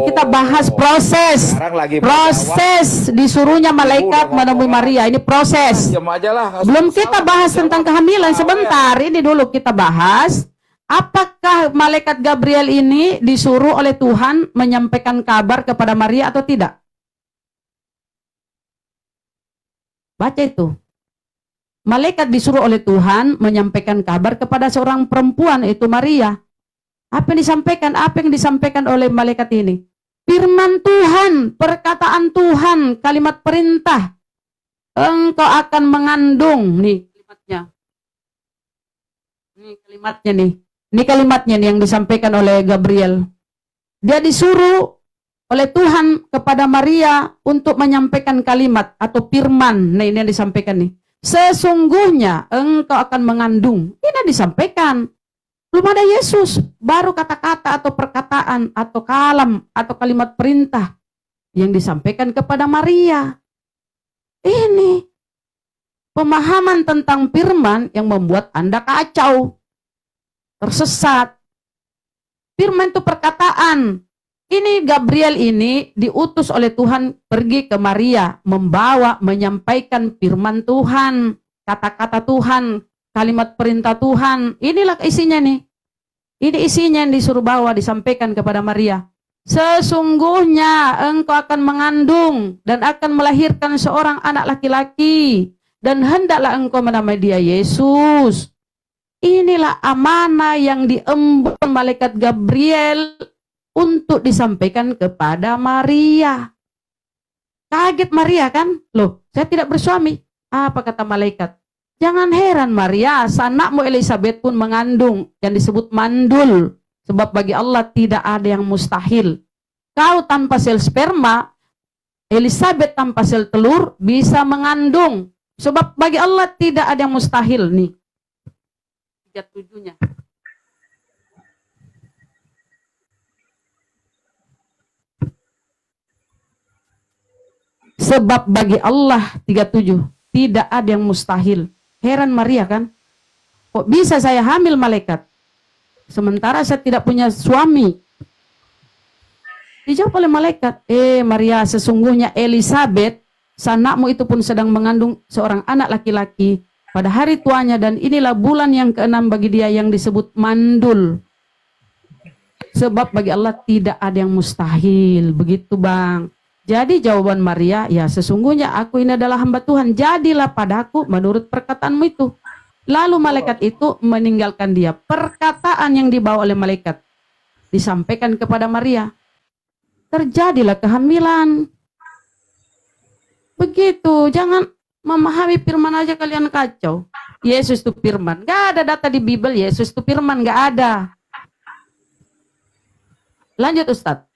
kita bahas proses. Proses disuruhnya malaikat menemui Maria. Ini proses. Belum kita bahas tentang kehamilan. Sebentar, ini dulu kita bahas. Apakah malaikat Gabriel ini disuruh oleh Tuhan menyampaikan kabar kepada Maria atau tidak? Baca itu. Malaikat disuruh oleh Tuhan menyampaikan kabar kepada seorang perempuan, itu Maria. Apa yang disampaikan? Apa yang disampaikan oleh malaikat ini? Firman Tuhan, perkataan Tuhan, kalimat perintah. Engkau akan mengandung. Nih kalimatnya. Ini kalimatnya nih. Ini kalimatnya nih yang disampaikan oleh Gabriel. Dia disuruh oleh Tuhan kepada Maria untuk menyampaikan kalimat atau firman. Nah ini yang disampaikan nih. Sesungguhnya engkau akan mengandung. Ini disampaikan. Belum ada Yesus. Baru kata-kata atau perkataan atau kalam atau kalimat perintah yang disampaikan kepada Maria. Ini pemahaman tentang firman yang membuat Anda kacau. Tersesat. Firman itu perkataan. Ini Gabriel ini diutus oleh Tuhan pergi ke Maria, membawa, menyampaikan firman Tuhan, kata-kata Tuhan, kalimat perintah Tuhan. Inilah isinya nih. Ini isinya yang disuruh bawa, disampaikan kepada Maria. Sesungguhnya engkau akan mengandung dan akan melahirkan seorang anak laki-laki. Dan hendaklah engkau menamai dia Yesus. Inilah amanah yang diemban malaikat Gabriel untuk disampaikan kepada Maria. Kaget Maria kan? Loh, saya tidak bersuami. Apa kata malaikat? Jangan heran Maria, anakmu Elizabeth pun mengandung, yang disebut mandul. Sebab bagi Allah tidak ada yang mustahil. Kau tanpa sel sperma, Elizabeth tanpa sel telur bisa mengandung. Sebab bagi Allah tidak ada yang mustahil. Nih, 37-nya. Sebab bagi Allah 37 tidak ada yang mustahil. Heran Maria kan? Kok bisa saya hamil malaikat? Sementara saya tidak punya suami. Dijawab oleh malaikat, Maria, sesungguhnya Elizabeth, sanakmu itu pun sedang mengandung seorang anak laki-laki pada hari tuanya, dan inilah bulan yang ke-6 bagi dia yang disebut mandul. Sebab bagi Allah tidak ada yang mustahil. Begitu Bang. Jadi jawaban Maria, ya sesungguhnya aku ini adalah hamba Tuhan, jadilah padaku menurut perkataanmu itu. Lalu malaikat itu meninggalkan dia. Perkataan yang dibawa oleh malaikat disampaikan kepada Maria. Terjadilah kehamilan. Begitu, jangan memahami firman aja kalian kacau. Yesus itu firman. Gak ada data di Bible Yesus itu firman, gak ada. Lanjut Ustadz.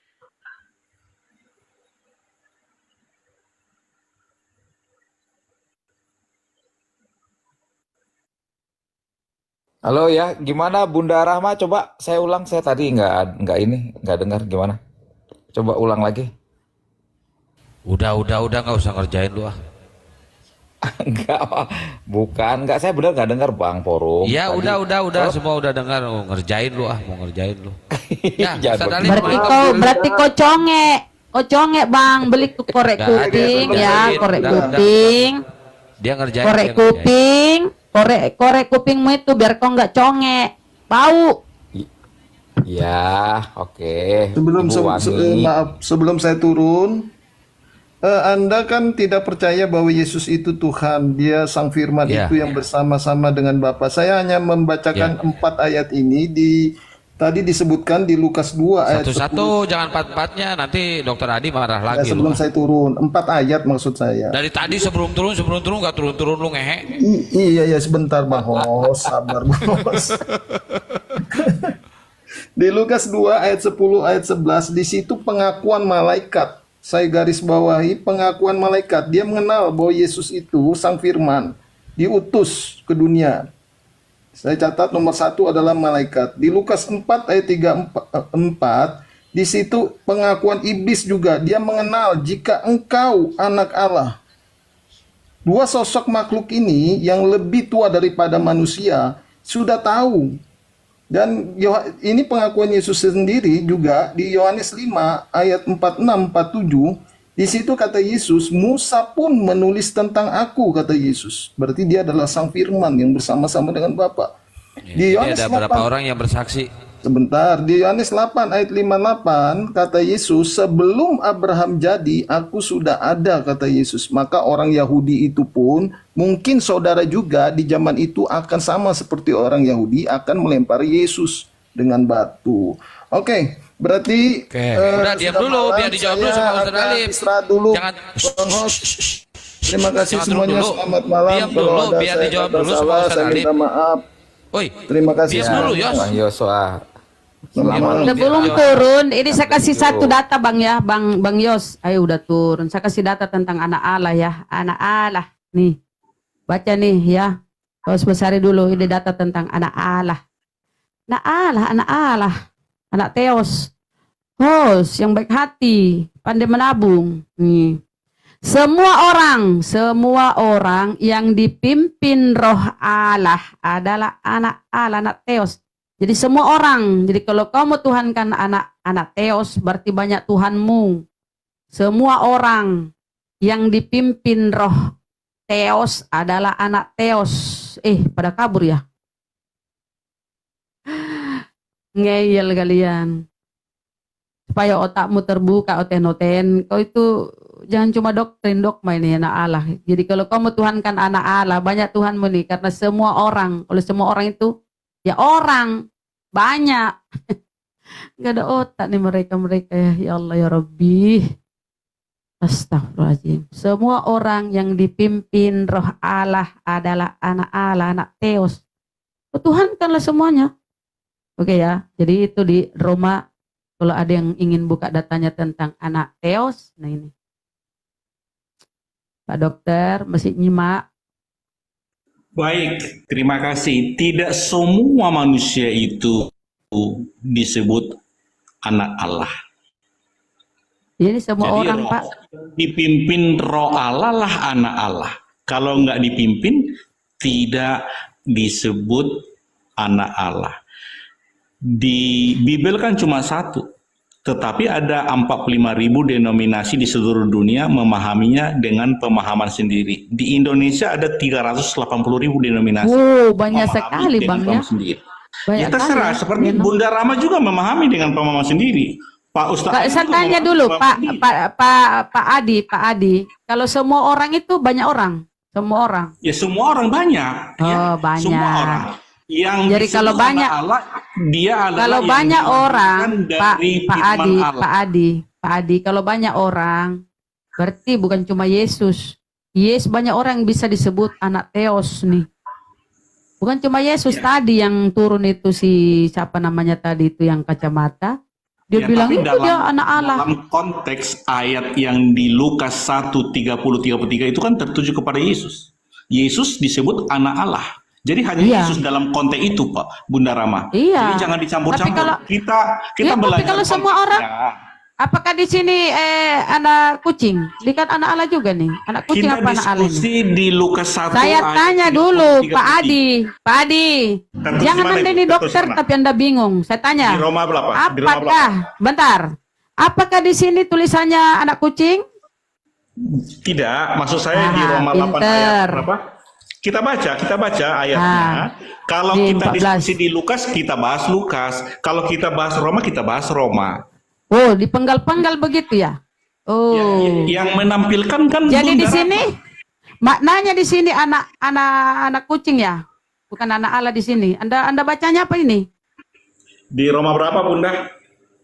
Halo ya, gimana Bunda Rahma? Coba saya ulang, saya tadi nggak dengar gimana? Coba ulang lagi. Udah nggak usah ngerjain lu ah. Enggak, bukan, saya benar nggak dengar Bang Forum. Iya, tadi. udah semua udah dengar. Oh, ngerjain lu ah, mau ngerjain lu. Ya, Jangan berarti kau conge Bang, beli korek kuping ya, korek kuping. Dia ngerjain. Korek kuping. Korek kupingmu itu biar kau nggak conge, bau. Ya, oke. Sebelum saya turun, Anda kan tidak percaya bahwa Yesus itu Tuhan, Dia Sang Firman itu yang bersama-sama dengan Bapa. Saya hanya membacakan 4 ayat ini tadi disebutkan di Lukas 2 ayat 10. Satu-satu, jangan 4-4-nya, nanti Dokter Adi marah lagi. Sebelum saya turun, 4 ayat maksud saya. Dari tadi sebelum turun nggak turun lu ngehe. Iya sebentar Bang Hos, sabar Bang Hos. Di Lukas 2 ayat 10 ayat 11, di situ pengakuan malaikat. Saya garis bawahi pengakuan malaikat. Dia mengenal bahwa Yesus itu Sang Firman, diutus ke dunia. Saya catat nomor 1 adalah malaikat. Di Lukas 4 ayat 34, di situ pengakuan iblis juga. Dia mengenal jika engkau anak Allah. Dua sosok makhluk ini yang lebih tua daripada manusia sudah tahu Dan ini pengakuan Yesus sendiri juga di Yohanes 5 ayat 46 47. Di situ kata Yesus, Musa pun menulis tentang aku, kata Yesus. Berarti dia adalah Sang Firman yang bersama-sama dengan Bapa. Di Jadi Yohanes ada 8, berapa orang yang bersaksi? sebentar, di Yohanes 8 ayat 58 kata Yesus, sebelum Abraham jadi, aku sudah ada, kata Yesus. Maka orang Yahudi itu pun, mungkin saudara juga di zaman itu akan sama seperti orang Yahudi, akan melempari Yesus dengan batu. Oke, berarti Oke, udah diam sudah dulu, malam, biar dijawab dulu saya sama Ustaz akan Alif. istirahat dulu. Jangan. Bang Host. Terima kasih Jangan semuanya, dulu. selamat malam. Diam Kalau dulu, ada biar saya dijawab kata dulu sama salah, Ustaz saya Alif. minta maaf. Woi, Terima kasih diam semua. dulu, Yos. Bang Yosua. Selamat malam. Sebelum turun, ini saya kasih satu data Bang ya, Bang Yos. Ayo udah turun. Saya kasih data tentang anak Allah ya, anak Allah. Nih, baca nih ya. Harus besari dulu. Ini data tentang anak Allah. Anak Allah, anak Allah, anak Theos. Host yang baik hati, pandai menabung. Nih. Semua orang yang dipimpin roh Allah adalah anak Allah, anak Theos. Jadi semua orang, jadi kalau kau mau tuhankan anak Theos, berarti banyak Tuhanmu. Semua orang yang dipimpin roh Theos adalah anak Theos. Pada kabur ya? Ngeyel kalian. Supaya otakmu terbuka, oten-oten. Kau itu jangan cuma doktrin dogma ini anak Allah. Jadi kalau kau mau tuhankan anak Allah, banyak Tuhanmu nih. Karena semua orang, oleh semua orang itu, ya orang, banyak. Gak ada otak nih mereka-mereka ya. Ya Allah ya Rabbi. Astagfirullahaladzim. Semua orang yang dipimpin roh Allah adalah anak Allah, anak Theos. Tuhankanlah semuanya. Oke ya, jadi itu di Roma. Kalau ada yang ingin buka datanya tentang anak Theos, nah ini. Pak Dokter, masih nyimak. Baik, terima kasih. Tidak semua manusia itu disebut anak Allah. Ini semua Jadi orang, roh Pak. dipimpin roh Allah lah anak Allah. Kalau nggak dipimpin, tidak disebut anak Allah. Di Bibel kan cuma satu, tetapi ada 45.000 denominasi di seluruh dunia memahaminya dengan pemahaman sendiri. Di Indonesia ada 380.000 denominasi. Banyak memahami sekali dengan Bang ya. pemahaman sendiri. Banyak Ya terserah, sekali, seperti ya. Bunda Rama juga memahami dengan pemahaman sendiri. Pak Ustadz Pak, saya juga tanya memahami dulu, pemahaman sendiri. Pak Adi, kalau semua orang itu banyak orang, semua orang. Ya semua orang banyak. Oh, banyak. Semua orang. Yang Jadi disebut kalau anak banyak- Allah, dia adalah Kalau yang banyak orang, dilahirkan Pak dari firman Allah. Pak Adi, kalau banyak orang, berarti bukan cuma Yesus. Banyak orang yang bisa disebut anak Theos nih. Bukan cuma Yesus Ya. tadi yang turun itu siapa namanya tadi itu yang kacamata. Dia Ya, bilang tapi itu dia anak Allah. Dalam konteks ayat yang di Lukas 1:30-33 itu kan tertuju kepada Yesus. Yesus disebut anak Allah. Jadi hanya Iya. Yesus dalam konteks itu, Pak Bunda Rama. Iya. Jadi jangan dicampur-campur. Tapi kalau- kita Iya, tapi belajar kalau semua orang- konteksnya. Apakah di sini anak kucing? Lihat anak Allah juga nih. Anak kucing Kita apa anak Allah ini? diskusi di Lukas 1 Saya ayat tanya 30, dulu, 33. Pak Adi. Pak Adi, Terus jangan mana Anda itu? ini Terus dokter mana? tapi Anda bingung. Saya tanya, Di Roma berapa? Di Roma berapa? apakah, bentar, apakah di sini tulisannya anak kucing? Tidak, maksud saya di Roma 8 pinter. ayat berapa? Kita baca ayatnya. Kalau di kita 14. diskusi di Lukas, kita bahas Lukas. Kalau kita bahas Roma, kita bahas Roma. Oh, dipenggal-penggal begitu ya? Oh, Yang menampilkan kan jadi di Bunda sini Rama. maknanya di sini anak kucing ya, bukan anak Allah di sini. Anda bacanya apa ini? Di Roma berapa, Bunda?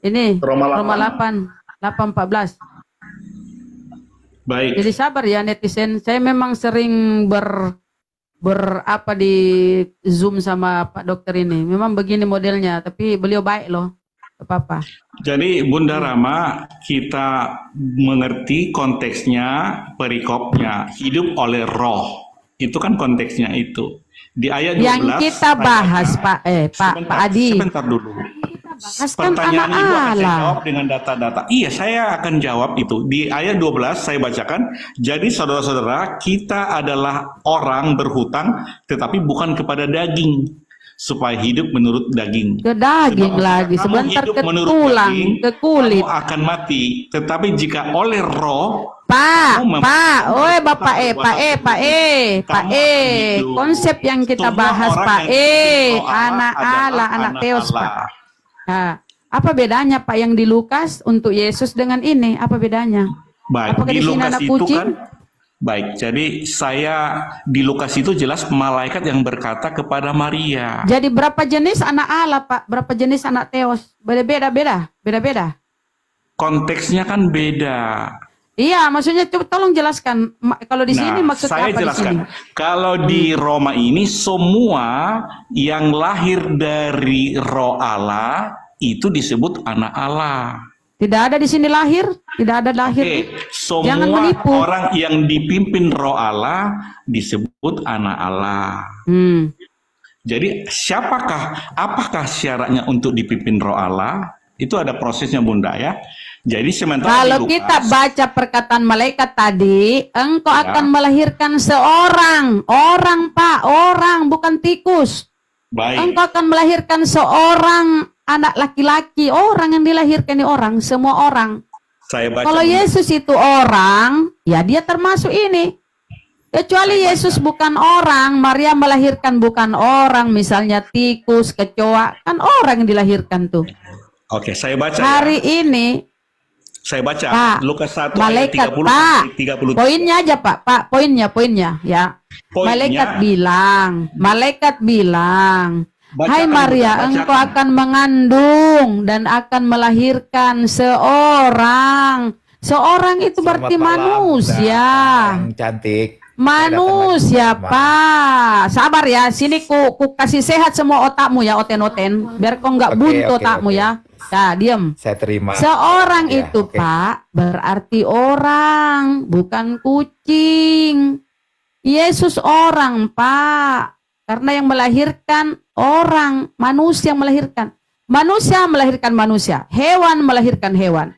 Ini Roma 8:14. Baik. Jadi sabar ya netizen. Saya memang sering berapa di Zoom sama Pak Dokter ini. Memang begini modelnya, tapi beliau baik loh. Gak apa-apa. Jadi Bunda Rama, kita mengerti konteksnya, perikopnya, hidup oleh roh. Itu kan konteksnya itu. Di ayat 12. Yang kita bahas ayatnya- Pak Adi. Sebentar dulu. Bahas kan Pertanyaan anak Ibu akan saya Allah. jawab dengan data-data. Iya, saya akan jawab itu. Di ayat 12 saya bacakan. Jadi saudara-saudara, kita adalah orang berhutang, tetapi bukan kepada daging. supaya hidup menurut daging. Ke daging Sebab lagi, jika kamu sebentar hidup ke menurut tulang, daging, ke kulit. kamu akan mati. Tetapi jika oleh roh, Pak, kamu Pak, oi Bapak berkuasa Pak kamu akan hidup. konsep yang kita Semua bahas orang Pak yang dipimpin roh anak adalah Allah, anak Theos Allah. Pak. Nah, apa bedanya Pak yang di Lukas untuk Yesus dengan ini? Apa bedanya? Baik, Apakah di di sini Lukas anak itu kucing? kan, baik, jadi saya di Lukas itu jelas malaikat yang berkata kepada Maria. Jadi berapa jenis anak Allah Pak? Berapa jenis anak Theos? Beda-beda. Konteksnya kan beda. Iya, maksudnya coba tolong jelaskan. Kalau di sini maksud saya apa di sini? jelaskan. Kalau di Roma ini semua yang lahir dari roh Allah itu disebut anak Allah. Tidak ada di sini lahir, tidak ada lahir. Oke, Jangan semua menipu. orang yang dipimpin roh Allah disebut anak Allah. Jadi apakah syaratnya untuk dipimpin roh Allah? Itu ada prosesnya Bunda ya. Jadi sementara Kalau di Lukas, kita baca perkataan malaikat tadi, engkau Ya. akan melahirkan seorang, orang Pak, orang bukan tikus. baik, Engkau akan melahirkan seorang anak laki-laki, orang yang dilahirkan ini orang, semua orang. saya baca Kalau Bunda. Yesus itu orang, ya dia termasuk ini. Kecuali Yesus bukan orang, Maria melahirkan bukan orang, misalnya tikus, kecoa, kan orang yang dilahirkan tuh. Oke, saya baca ya. Hari ini Saya baca Pak, Lukas 1 ayat malaikat 30 Pak, sampai 33. poinnya aja Pak, poinnya ya. Poinnya, Malaikat bilang, Bacakan, hai Maria, bacakan. engkau akan mengandung dan akan melahirkan seorang. Seorang itu berarti Selamat malam, manusia. Bunda. Yang cantik. Manusia, Saya datang lagi. Pak. Sabar ya, sini ku kasih sehat semua otakmu ya, oten-oten. Biar kau nggak Oke, buntu oke, otakmu oke. ya. Ya, diam. Saya terima. Seorang Ya, itu, oke. Pak, berarti orang, bukan kucing. Yesus orang, Pak. Karena yang melahirkan orang, manusia yang melahirkan. Manusia melahirkan manusia, hewan melahirkan hewan.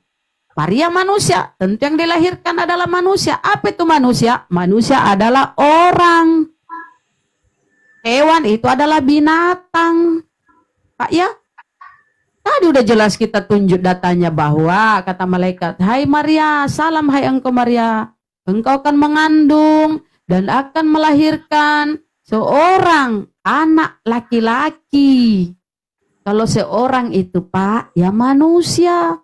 Maria manusia, tentu yang dilahirkan adalah manusia. Apa itu manusia? Manusia adalah orang. Hewan itu adalah binatang. Pak ya? Tadi udah jelas kita tunjuk datanya bahwa kata malaikat, hai Maria, salam hai engkau Maria. Engkau akan mengandung dan akan melahirkan seorang anak laki-laki. Kalau seorang itu Pak, ya manusia.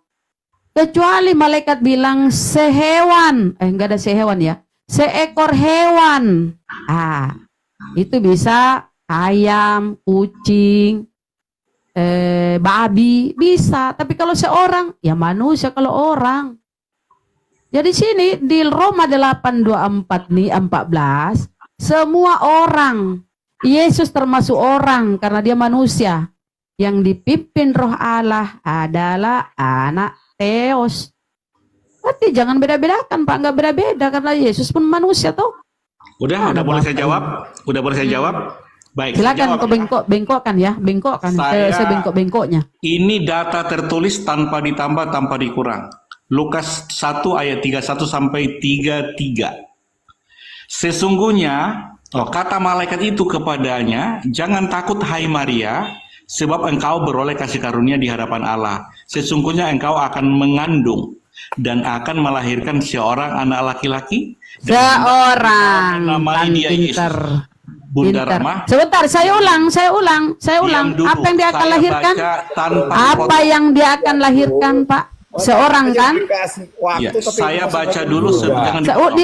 Kecuali malaikat bilang sehewan, enggak ada sehewan ya, seekor hewan. Itu bisa ayam, kucing, babi, bisa. Tapi kalau seorang, ya manusia kalau orang. Jadi sini di Roma 8:24 nih 14, semua orang, Yesus termasuk orang karena dia manusia. Yang dipimpin roh Allah adalah anak Theos. Berarti jangan beda-bedakan Pak, nggak beda-beda karena Yesus pun manusia toh. Udah boleh saya jawab? Udah boleh saya jawab? Baik, saya Silakan jawab. kau bengkokkan ya, bengkokkan Saya- sebengkok-bengkoknya. Ini data tertulis tanpa ditambah, tanpa dikurang. Lukas 1 ayat 31 sampai 33. Sesungguhnya, kata malaikat itu kepadanya, jangan takut hai Maria, sebab engkau beroleh kasih karunia di hadapan Allah. Sesungguhnya engkau akan mengandung dan akan melahirkan seorang anak laki-laki. dan Seorang namai dia Yesus. pinter. Bunda Pinter. Rama, Sebentar, saya ulang. diam dulu. Apa yang dia akan Saya lahirkan? baca tanpa Apa dipotong. yang dia akan lahirkan, Pak? Seorang Aja kan? dikasih waktu, Ya, tapi saya masih baca banyak dulu, juga. jangan dipotong.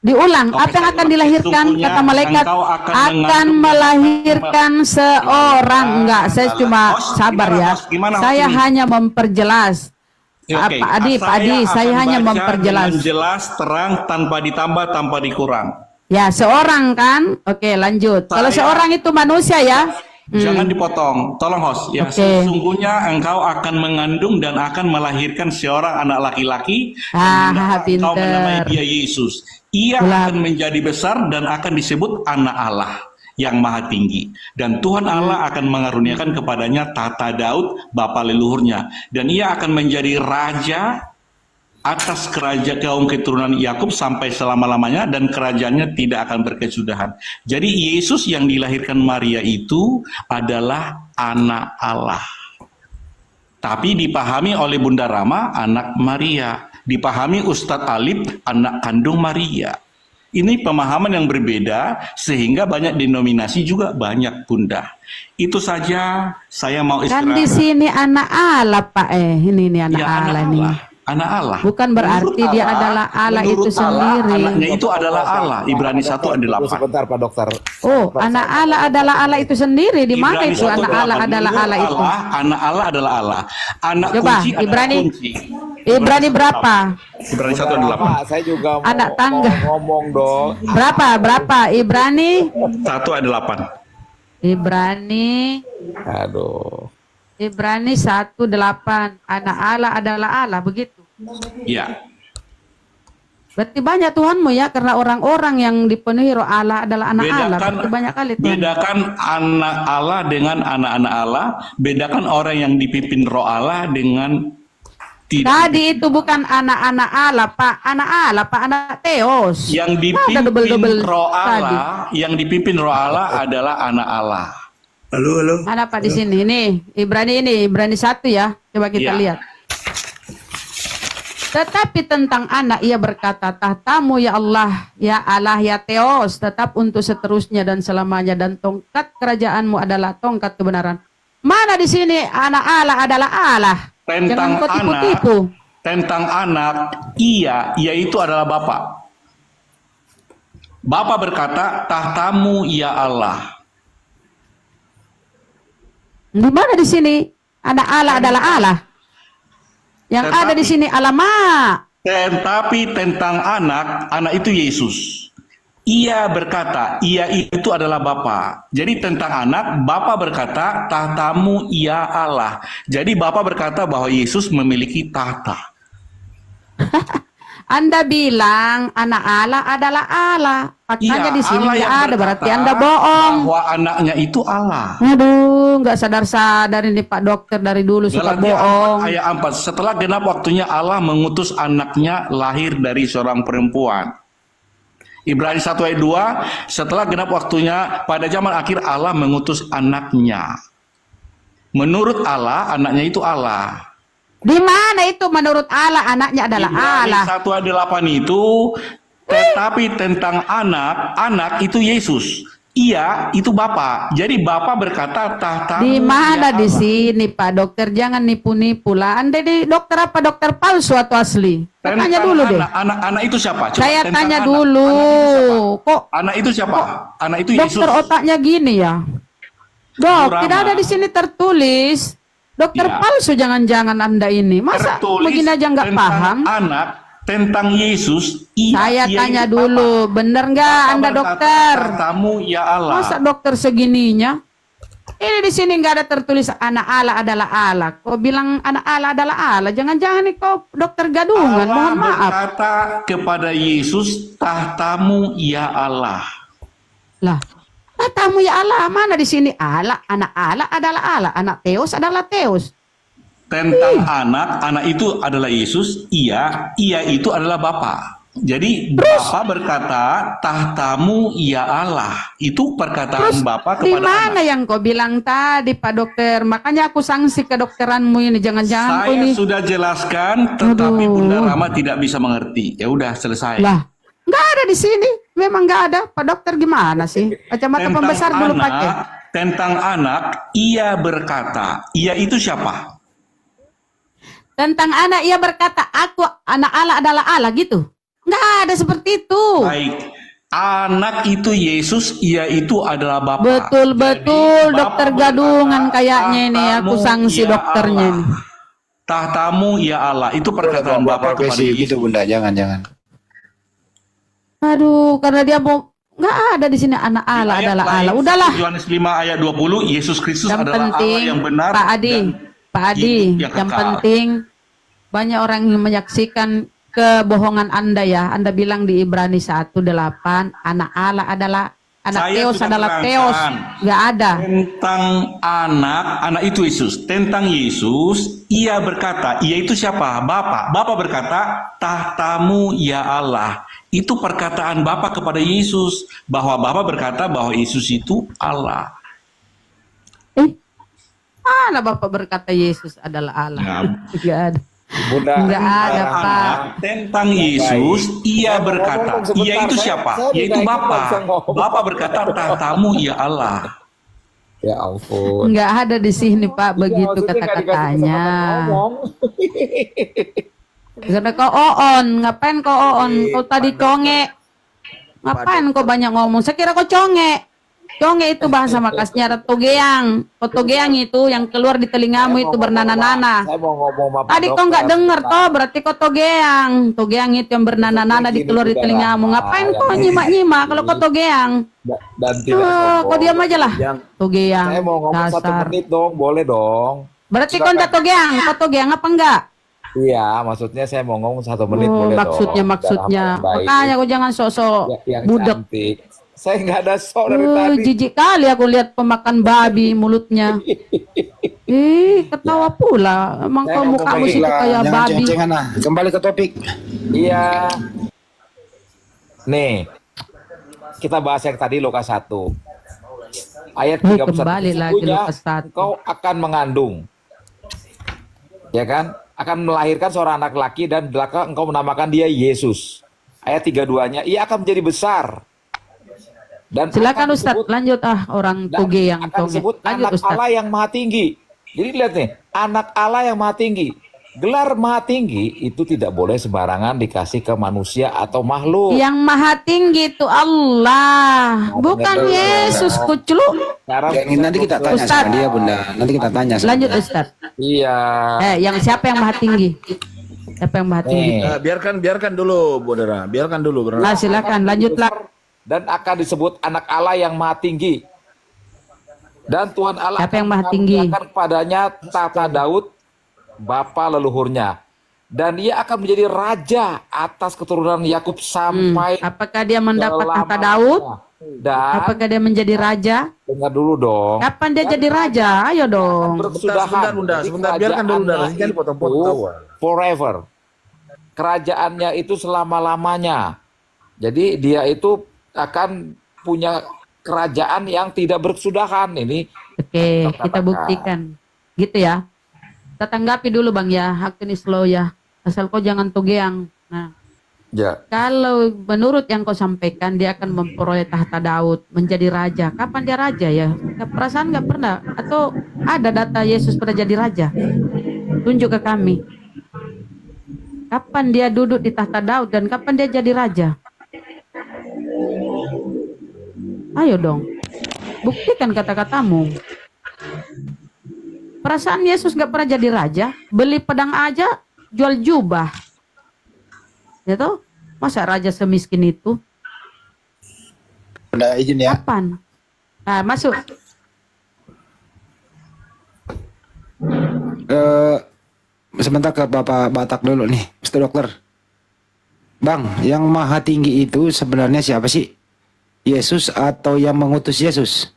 Diulang. Oke, Apa yang saya akan ulang. dilahirkan? Sesungguhnya Kata malaikat engkau akan akan mengandung melahirkan seorang. Enggak, saya Adalah- cuma Host, sabar gimana, ya. host? Gimana, host Saya ini? hanya memperjelas. Ya, oke. Pak Adi, saya akan hanya baca memperjelas. dengan jelas, terang, tanpa ditambah, tanpa dikurang. Ya, seorang kan? Oke, lanjut. Kalau Saya- seorang itu manusia ya. Jangan dipotong. Tolong host. Ya, Oke. sesungguhnya engkau akan mengandung dan akan melahirkan seorang anak laki-laki. Dan engkau pinter. menamai dia Yesus. Ia Ulang. akan menjadi besar dan akan disebut anak Allah yang maha tinggi. Dan Tuhan Allah akan mengaruniakan kepadanya tahta Daud, bapa leluhurnya. Dan ia akan menjadi raja atas kerajaan kaum keturunan Yakub sampai selama-lamanya dan kerajaannya tidak akan berkesudahan. Jadi Yesus yang dilahirkan Maria itu adalah anak Allah. Tapi dipahami oleh Bunda Rama anak Maria, dipahami Ustadz Alip anak kandung Maria. Ini pemahaman yang berbeda sehingga banyak denominasi juga banyak, Bunda. Itu saja saya mau Kan di istirahat. sini anak Allah, Pak. Ini anak Ya, Allah anak nih. Allah. Anak Allah. Bukan berarti dia adalah Allah itu Menurut Allah, sendiri. anaknya itu adalah Allah. Ibrani 1 ayat 8. Sebentar Pak Dokter. Oh, anak Allah adalah Allah itu sendiri. Di mana Ibrani itu 1 anak ayat Allah 8. adalah Menurut Allah itu? anak Allah adalah Allah. Anak Coba, kunci adalah Ibrani. kunci. Ibrani berapa? Ibrani 1 ayat 8. Pak, saya juga mau, Anak tangga. mau ngomong dong. Berapa? Ibrani? 1 ayat 8. Ibrani Aduh. 1:8. Anak Allah adalah Allah, begitu. Ya. Berarti banyak Tuhanmu ya, karena orang-orang yang dipenuhi roh Allah adalah anak Allah. Berarti banyak kali Tuhan. Bedakan anak Allah dengan anak-anak Allah. Bedakan orang yang dipimpin roh Allah dengan tidak. Tadi itu bukan anak-anak Allah, Pak. Anak Allah, Pak. Anak Theos. Yang Ada dipimpin double-double roh tadi. Allah, yang dipimpin roh Allah adalah anak Allah. Halo. Ada Pak di sini. Ini Ibrani 1 ya. Coba kita Iya. lihat. Tetapi tentang anak ia berkata, tahtamu ya Allah, ya Theos, tetap untuk seterusnya dan selamanya, dan tongkat kerajaanmu adalah tongkat kebenaran. Mana di sini anak Allah adalah Allah? Jangan Tentang kau anak, tipu-tipu. tentang anak, yaitu adalah Bapa. Bapa berkata, tahtamu ya Allah. Di mana di sini anak Allah adalah Allah? Yang Tetapi- ada di sini alamak. Tetapi tentang anak itu Yesus. Ia berkata, ia itu adalah Bapa. Jadi tentang anak, Bapa berkata, tahtamu ia Allah. Jadi Bapa berkata bahwa Yesus memiliki tahta. Anda bilang anak Allah adalah Allah. Faktanya di sini Allah nggak yang ada, berarti berkata Anda bohong. bahwa anaknya itu Allah. Aduh, nggak sadar-sadar ini Pak Dokter dari dulu suka Galatia bohong. 4 ayat 4. Setelah genap waktunya Allah mengutus anaknya lahir dari seorang perempuan. Ibrani 1 ayat 2. Setelah genap waktunya pada zaman akhir Allah mengutus anaknya. Menurut Allah, anaknya itu Allah. Di mana itu menurut Allah anaknya adalah Allah? Ibrani 1 ayat 8 itu, tetapi tentang anak itu Yesus. Ia itu Bapa. Jadi Bapa berkata tahtamu Di mana ya di Allah. sini Pak Dokter? Jangan nipu-nipu lah. Anda di dokter apa? Dokter palsu atau asli? Tentang Tanya dulu deh. anak itu siapa? Coba, Saya tentang tanya anak. dulu. Kok Anak itu siapa? Anak itu Yesus. dokter otaknya gini ya? Dok, Rama. tidak ada di sini tertulis. Dokter Ya. palsu jangan-jangan Anda ini. Masa Tertulis begini aja nggak tentang paham? anak, tentang Yesus. Saya ia tanya itu dulu, Bapa. bener nggak Bapa Anda berkata, dokter? tahtamu ya Allah. Masa dokter segininya? Ini di sini nggak ada tertulis anak Allah adalah Allah. Kau bilang anak Allah adalah Allah. Jangan-jangan nih kau dokter gadungan. Allah Mohon maaf. berkata kepada Yesus, tahtamu ya Allah. Lah, tamu ya Allah, mana di sini Allah? Anak Allah adalah Allah. Anak Theos adalah Theos. Tentang anak itu adalah Yesus, ia itu adalah Bapa. Jadi Bapa berkata, tahtamu ya Allah. Itu perkataan Terus Bapa di kepada mana anak. yang kau bilang tadi Pak Dokter? Makanya aku sanksi kedokteranmu ini. Jangan-jangan kau Saya ini. sudah jelaskan, tetapi Aduh. Bunda Rama tidak bisa mengerti. Ya udah selesai. Lah, nggak ada di sini. Memang nggak ada. Pak Dokter gimana sih? Kacamata pembesar dulu pakai. Tentang anak, ia berkata, ia itu siapa? Tentang anak ia berkata, aku anak Allah adalah Allah gitu. Nggak ada seperti itu. Baik, anak itu Yesus, ia itu adalah Bapa. Betul-betul Jadi, dokter Bapa gadungan berkata, kayaknya ini. Aku "Tahtamu sanksi ya dokternya Allah." ini. Tahtamu ya Allah, itu perkataan Bapa kepada profesi Yesus. gitu Bunda, jangan. Aduh, karena dia mau nggak ada di sini anak Allah Ayat adalah lain, Allah. Udahlah. Yohanes 5 ayat 20, Yesus Kristus Yang adalah penting, Allah yang benar. Pak Adi, dan Pak Adi, hidup yang yang kekal. penting banyak orang yang menyaksikan kebohongan Anda ya. Anda bilang di Ibrani 1:8, anak Allah adalah Anak Saya Theos sudah adalah Theos. terangkan Nggak ada. tentang anak itu Yesus. Tentang Yesus, ia berkata, ia itu siapa? Bapa. Bapa berkata, tahtamu ya Allah. Itu perkataan Bapa kepada Yesus, bahwa Bapa berkata bahwa Yesus itu Allah. Mana Bapak berkata Yesus adalah Allah? Nah, Nggak ada. Bunda, Nggak ada, Pak. anak tentang Yesus, ia Saya mau berkata, ngomong sebentar, ia itu saya- siapa? saya Yaitu tidak Bapa. bisa ngomong. Bapa berkata, tahtamu ya Allah. ya ampun. Nggak ada di sini Pak Iya, begitu maksudnya nggak dikasih kata-katanya. kesempatan ngomong. Karena kau oon, ngapain kau oon? Kau tadi conge. Ngapain kau banyak ngomong? Saya kira kau conge. Conge itu bahasa Makasnya ada togeang. Kau togeang itu yang keluar di telingamu Saya itu mau bernana-nana. Saya mau ngomong sama Pak Tadi kau nggak Dokter. dengar toh, berarti kau togeang. Togeang itu yang bernana-nana di Begini, keluar di Saudara. telingamu. Ngapain Yang kau ini. nyimak-nyimak kalau kau togeang? Dan tidak sombong. Kau diam aja lah. Yang Togeang. saya mau ngomong 1 Dasar. menit dong, boleh dong. Berarti kau nggak togeang? Kau togeang apa enggak? Iya, maksudnya saya mau ngomong 1 menit Oh, boleh maksudnya dong. maksudnya. Dalam baik. Makanya kau jangan sok-sok Yang budak. cantik. Saya nggak ada sok dari tadi. Jijik kali aku lihat pemakan babi mulutnya. Ketawa pula. Emang Saya kau ngomong mukamu baik situ Lah, kayak jangan babi. ceng-cengan lah. Kembali ke topik. Iya. Nih, kita bahas yang tadi Lukas 1. Ayat 31. Kembali lagi Sesungguhnya Lukas 1. Engkau akan mengandung. Ya kan? Akan melahirkan seorang anak laki dan belakang engkau menamakan dia Yesus. Ayat 32-nya, ia akan menjadi besar. Dan Silakan akan Ustadz, disebut- lanjut orang dan toge yang akan toge. disebut Lanjut anak Ustadz. Allah yang maha tinggi. Jadi lihat nih, anak Allah yang maha tinggi. Gelar maha tinggi itu tidak boleh sembarangan dikasih ke manusia atau makhluk. Yang maha tinggi itu Allah, bukan Yesus kuclu. Sekarang Ya, ini nanti kita tanya Ustadz. sama dia, Bunda. Nanti kita tanya sama Lanjut dia. Ustadz. Iya. Yang siapa yang maha tinggi? Siapa yang maha tinggi? Nih. Biarkan dulu, Saudara. Biarkan dulu, Bro. Nah, silakan lanjutlah. Dan akan disebut anak Allah yang maha tinggi. Dan Tuhan Allah Siapa yang akan maha tinggi? mengaruniakan kepadanya tahta Daud, bapa leluhurnya. Dan ia akan menjadi raja atas keturunan Yakub sampai Apakah dia mendapat tahta selama-lamanya. Daud? Dan Apakah dia menjadi raja? dengar dulu dong. Kapan dia jadi raja? Ayo dong. Berkesudahan. Sebentar, Jadi sebentar. Biarkan dulu, Bunda. kerajaannya Jangan dipotong-potong. itu forever. Kerajaannya itu selama-lamanya. Jadi dia itu akan punya kerajaan yang tidak berkesudahan. Ini Oke, kita katakan. buktikan. Gitu ya. Kita tanggapi dulu Bang ya. Hak ini slow ya. Asal kau jangan togeang. Nah, ya kalau menurut yang kau sampaikan dia akan memperoleh tahta Daud menjadi raja. Kapan dia raja ya? Perasaan nggak pernah. Atau ada data Yesus pernah jadi raja? Tunjuk ke kami. Kapan dia duduk di tahta Daud dan kapan dia jadi raja? Ayo dong. Buktikan kata-katamu. Perasaan Yesus nggak pernah jadi raja. Beli pedang aja, jual jubah. Ya toh? Masa raja semiskin itu? Bunda izin ya. Kapan? Nah, masuk. Sebentar ke Bapak Batak dulu nih, Mr. Dokter. Bang, yang maha tinggi itu sebenarnya siapa sih? Yesus atau yang mengutus Yesus?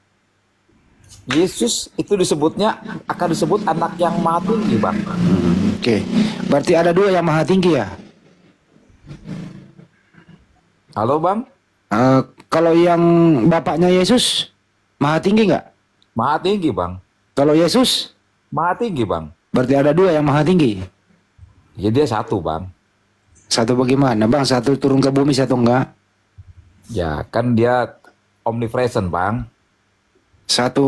Yesus itu disebutnya akan disebut anak yang maha tinggi, Bang. Oke, berarti ada dua yang maha tinggi ya? Halo, Bang. Kalau yang bapaknya Yesus maha tinggi nggak? Maha tinggi, Bang. Kalau Yesus Maha tinggi, Bang. berarti ada dua yang maha tinggi. Ya dia satu, Bang. Satu bagaimana bang? Satu turun ke bumi, satu enggak? Ya, kan dia omnipresent, Bang. Satu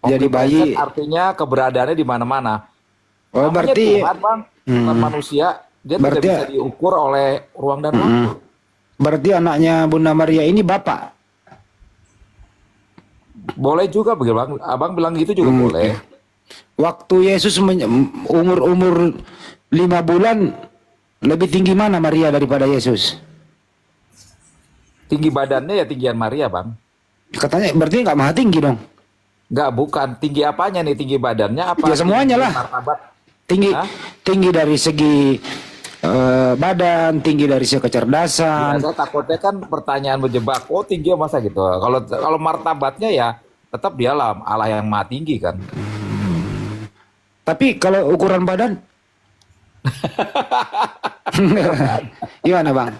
jadi bayi. Omnipresent artinya keberadaannya di mana-mana. Oh Namanya berarti Tuhan, Bang, bukan manusia. Dia Berarti- tidak bisa diukur oleh ruang dan waktu. berarti anaknya Bunda Maria ini bapak. Boleh juga, Bang. Abang bilang gitu juga boleh. Waktu Yesus umur 5 bulan lebih tinggi mana Maria daripada Yesus? Tinggi badannya ya tinggian Maria, Bang. Katanya berarti nggak maha tinggi dong. Enggak, bukan. Tinggi apanya nih? Tinggi badannya apa? Ya, semuanya Tinggi lah. martabat? Tinggi Hah? tinggi dari segi badan, tinggi dari sisi kecerdasan. Saya takutnya kan pertanyaan menjebak. Oh tinggi masa gitu. Kalau martabatnya ya tetap dia lah Allah yang maha tinggi kan. Tapi kalau ukuran badan, gimana bang?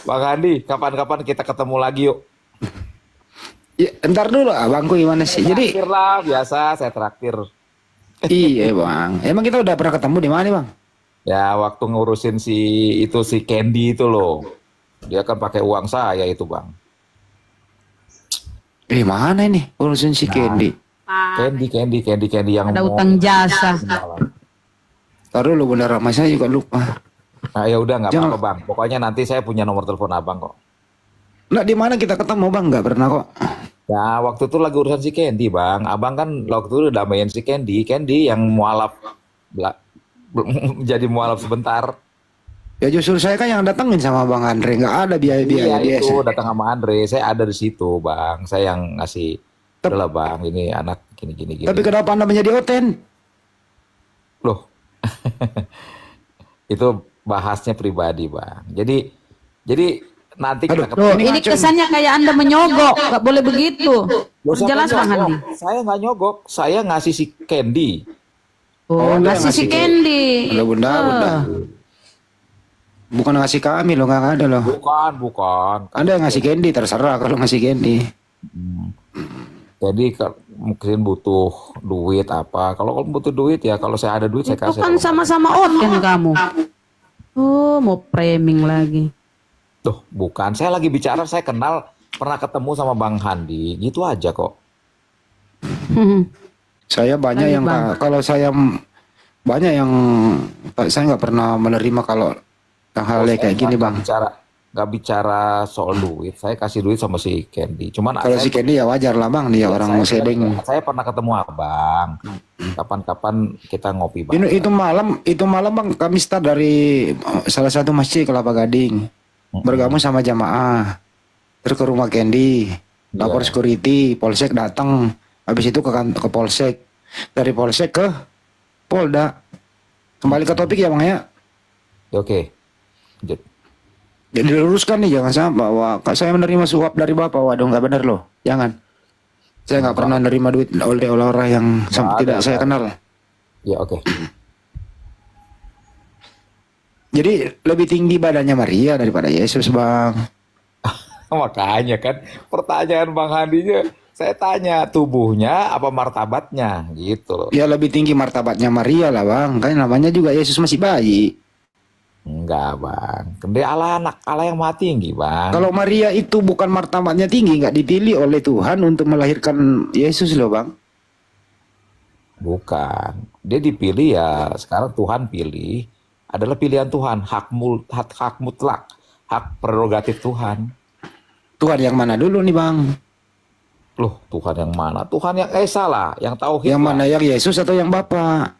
Bang Andi, kapan-kapan kita ketemu lagi yuk. Ya, ntar dulu abangku gimana sih? Jadi Traktir lah biasa, saya traktir. iya bang, emang kita udah pernah ketemu di mana bang? Ya waktu ngurusin si Candy itu loh. Dia kan pakai uang saya itu bang. Mana ini urusin si Candy? Candy yang Ada mau- utang jasa. Taruh dulu bener, mas saya juga lupa. Nah ya udah nggak Jangan- apa-apa bang. Pokoknya nanti saya punya nomor telepon abang kok. Nah di mana kita ketemu bang? Nggak pernah kok. Ya waktu itu lagi urusan si Candy bang. Abang kan waktu itu udah damaiin si Candy yang mualaf jadi mualaf sebentar. Ya justru saya kan yang datengin sama bang Andre, nggak ada biaya-biaya Iya itu biasa. datang sama Andre. Saya ada di situ bang. Saya yang ngasih. Udahlah bang, ini anak gini. Tapi kenapa anda menjadi oten? Loh, itu bahasnya pribadi bang. Jadi nanti kita Aduh, Loh, Ini ini ngacun. kesannya kayak Anda menyogok. Gak boleh begitu. Loh, siapa Jelas Bang nyogok? Andi. Saya nggak nyogok, saya ngasih si Candy. Oh, dia ngasih si ngasih. Candy. Udah bunda, bunda. Bukan ngasih kami loh, nggak ada loh. Bukan. Anda yang ngasih Candy, terserah kalau ngasih Candy. Jadi mungkin butuh duit apa. Kalau butuh duit ya kalau saya ada duit saya Itu kasih. kan sama-sama oten kamu. Oh, mau framing lagi. Tuh, bukan. Saya lagi bicara, saya kenal, pernah ketemu sama Bang Handi. Gitu aja kok. Saya banyak Lanjut, yang Bang. kalau saya banyak yang saya nggak pernah menerima kalau hal Saya kayak gini bang. Nggak bicara soal duit. Saya kasih duit sama si Candy. Cuman Kalau si Candy ya wajar lah bang, dia orang sedeng. saya pernah ketemu abang. Kapan-kapan kita ngopi bang. Itu malam bang kami start dari salah satu masjid Kelapa Gading, bergabung sama jamaah, terus ke rumah Candy, lapor security, polsek datang, habis itu ke polsek, dari polsek ke Polda. Kembali ke topik ya bang ya. Ya, oke. Lanjut. Jadi diluruskan nih, jangan sampai bahwa saya menerima suap dari bapak. Waduh nggak benar loh, jangan. Saya nggak pernah menerima duit oleh orang yang tidak saya kenal. Ya oke. Jadi lebih tinggi badannya Maria daripada Yesus bang. Makanya kan pertanyaan Bang Handinya, saya tanya tubuhnya apa martabatnya gitu loh. Ya lebih tinggi martabatnya Maria lah bang. Kan namanya juga Yesus masih bayi. Enggak bang, kan dia Allah yang maha tinggi bang. Kalau Maria itu bukan martabatnya tinggi, nggak dipilih oleh Tuhan untuk melahirkan Yesus loh bang. Bukan, dia dipilih ya sekarang Tuhan pilih, adalah pilihan Tuhan, hak mutlak, hak prerogatif Tuhan. Tuhan yang mana dulu nih bang? Loh Tuhan yang mana? Tuhan yang Esa lah, yang tauhid. Yang lah. mana, yang Yesus atau yang Bapa?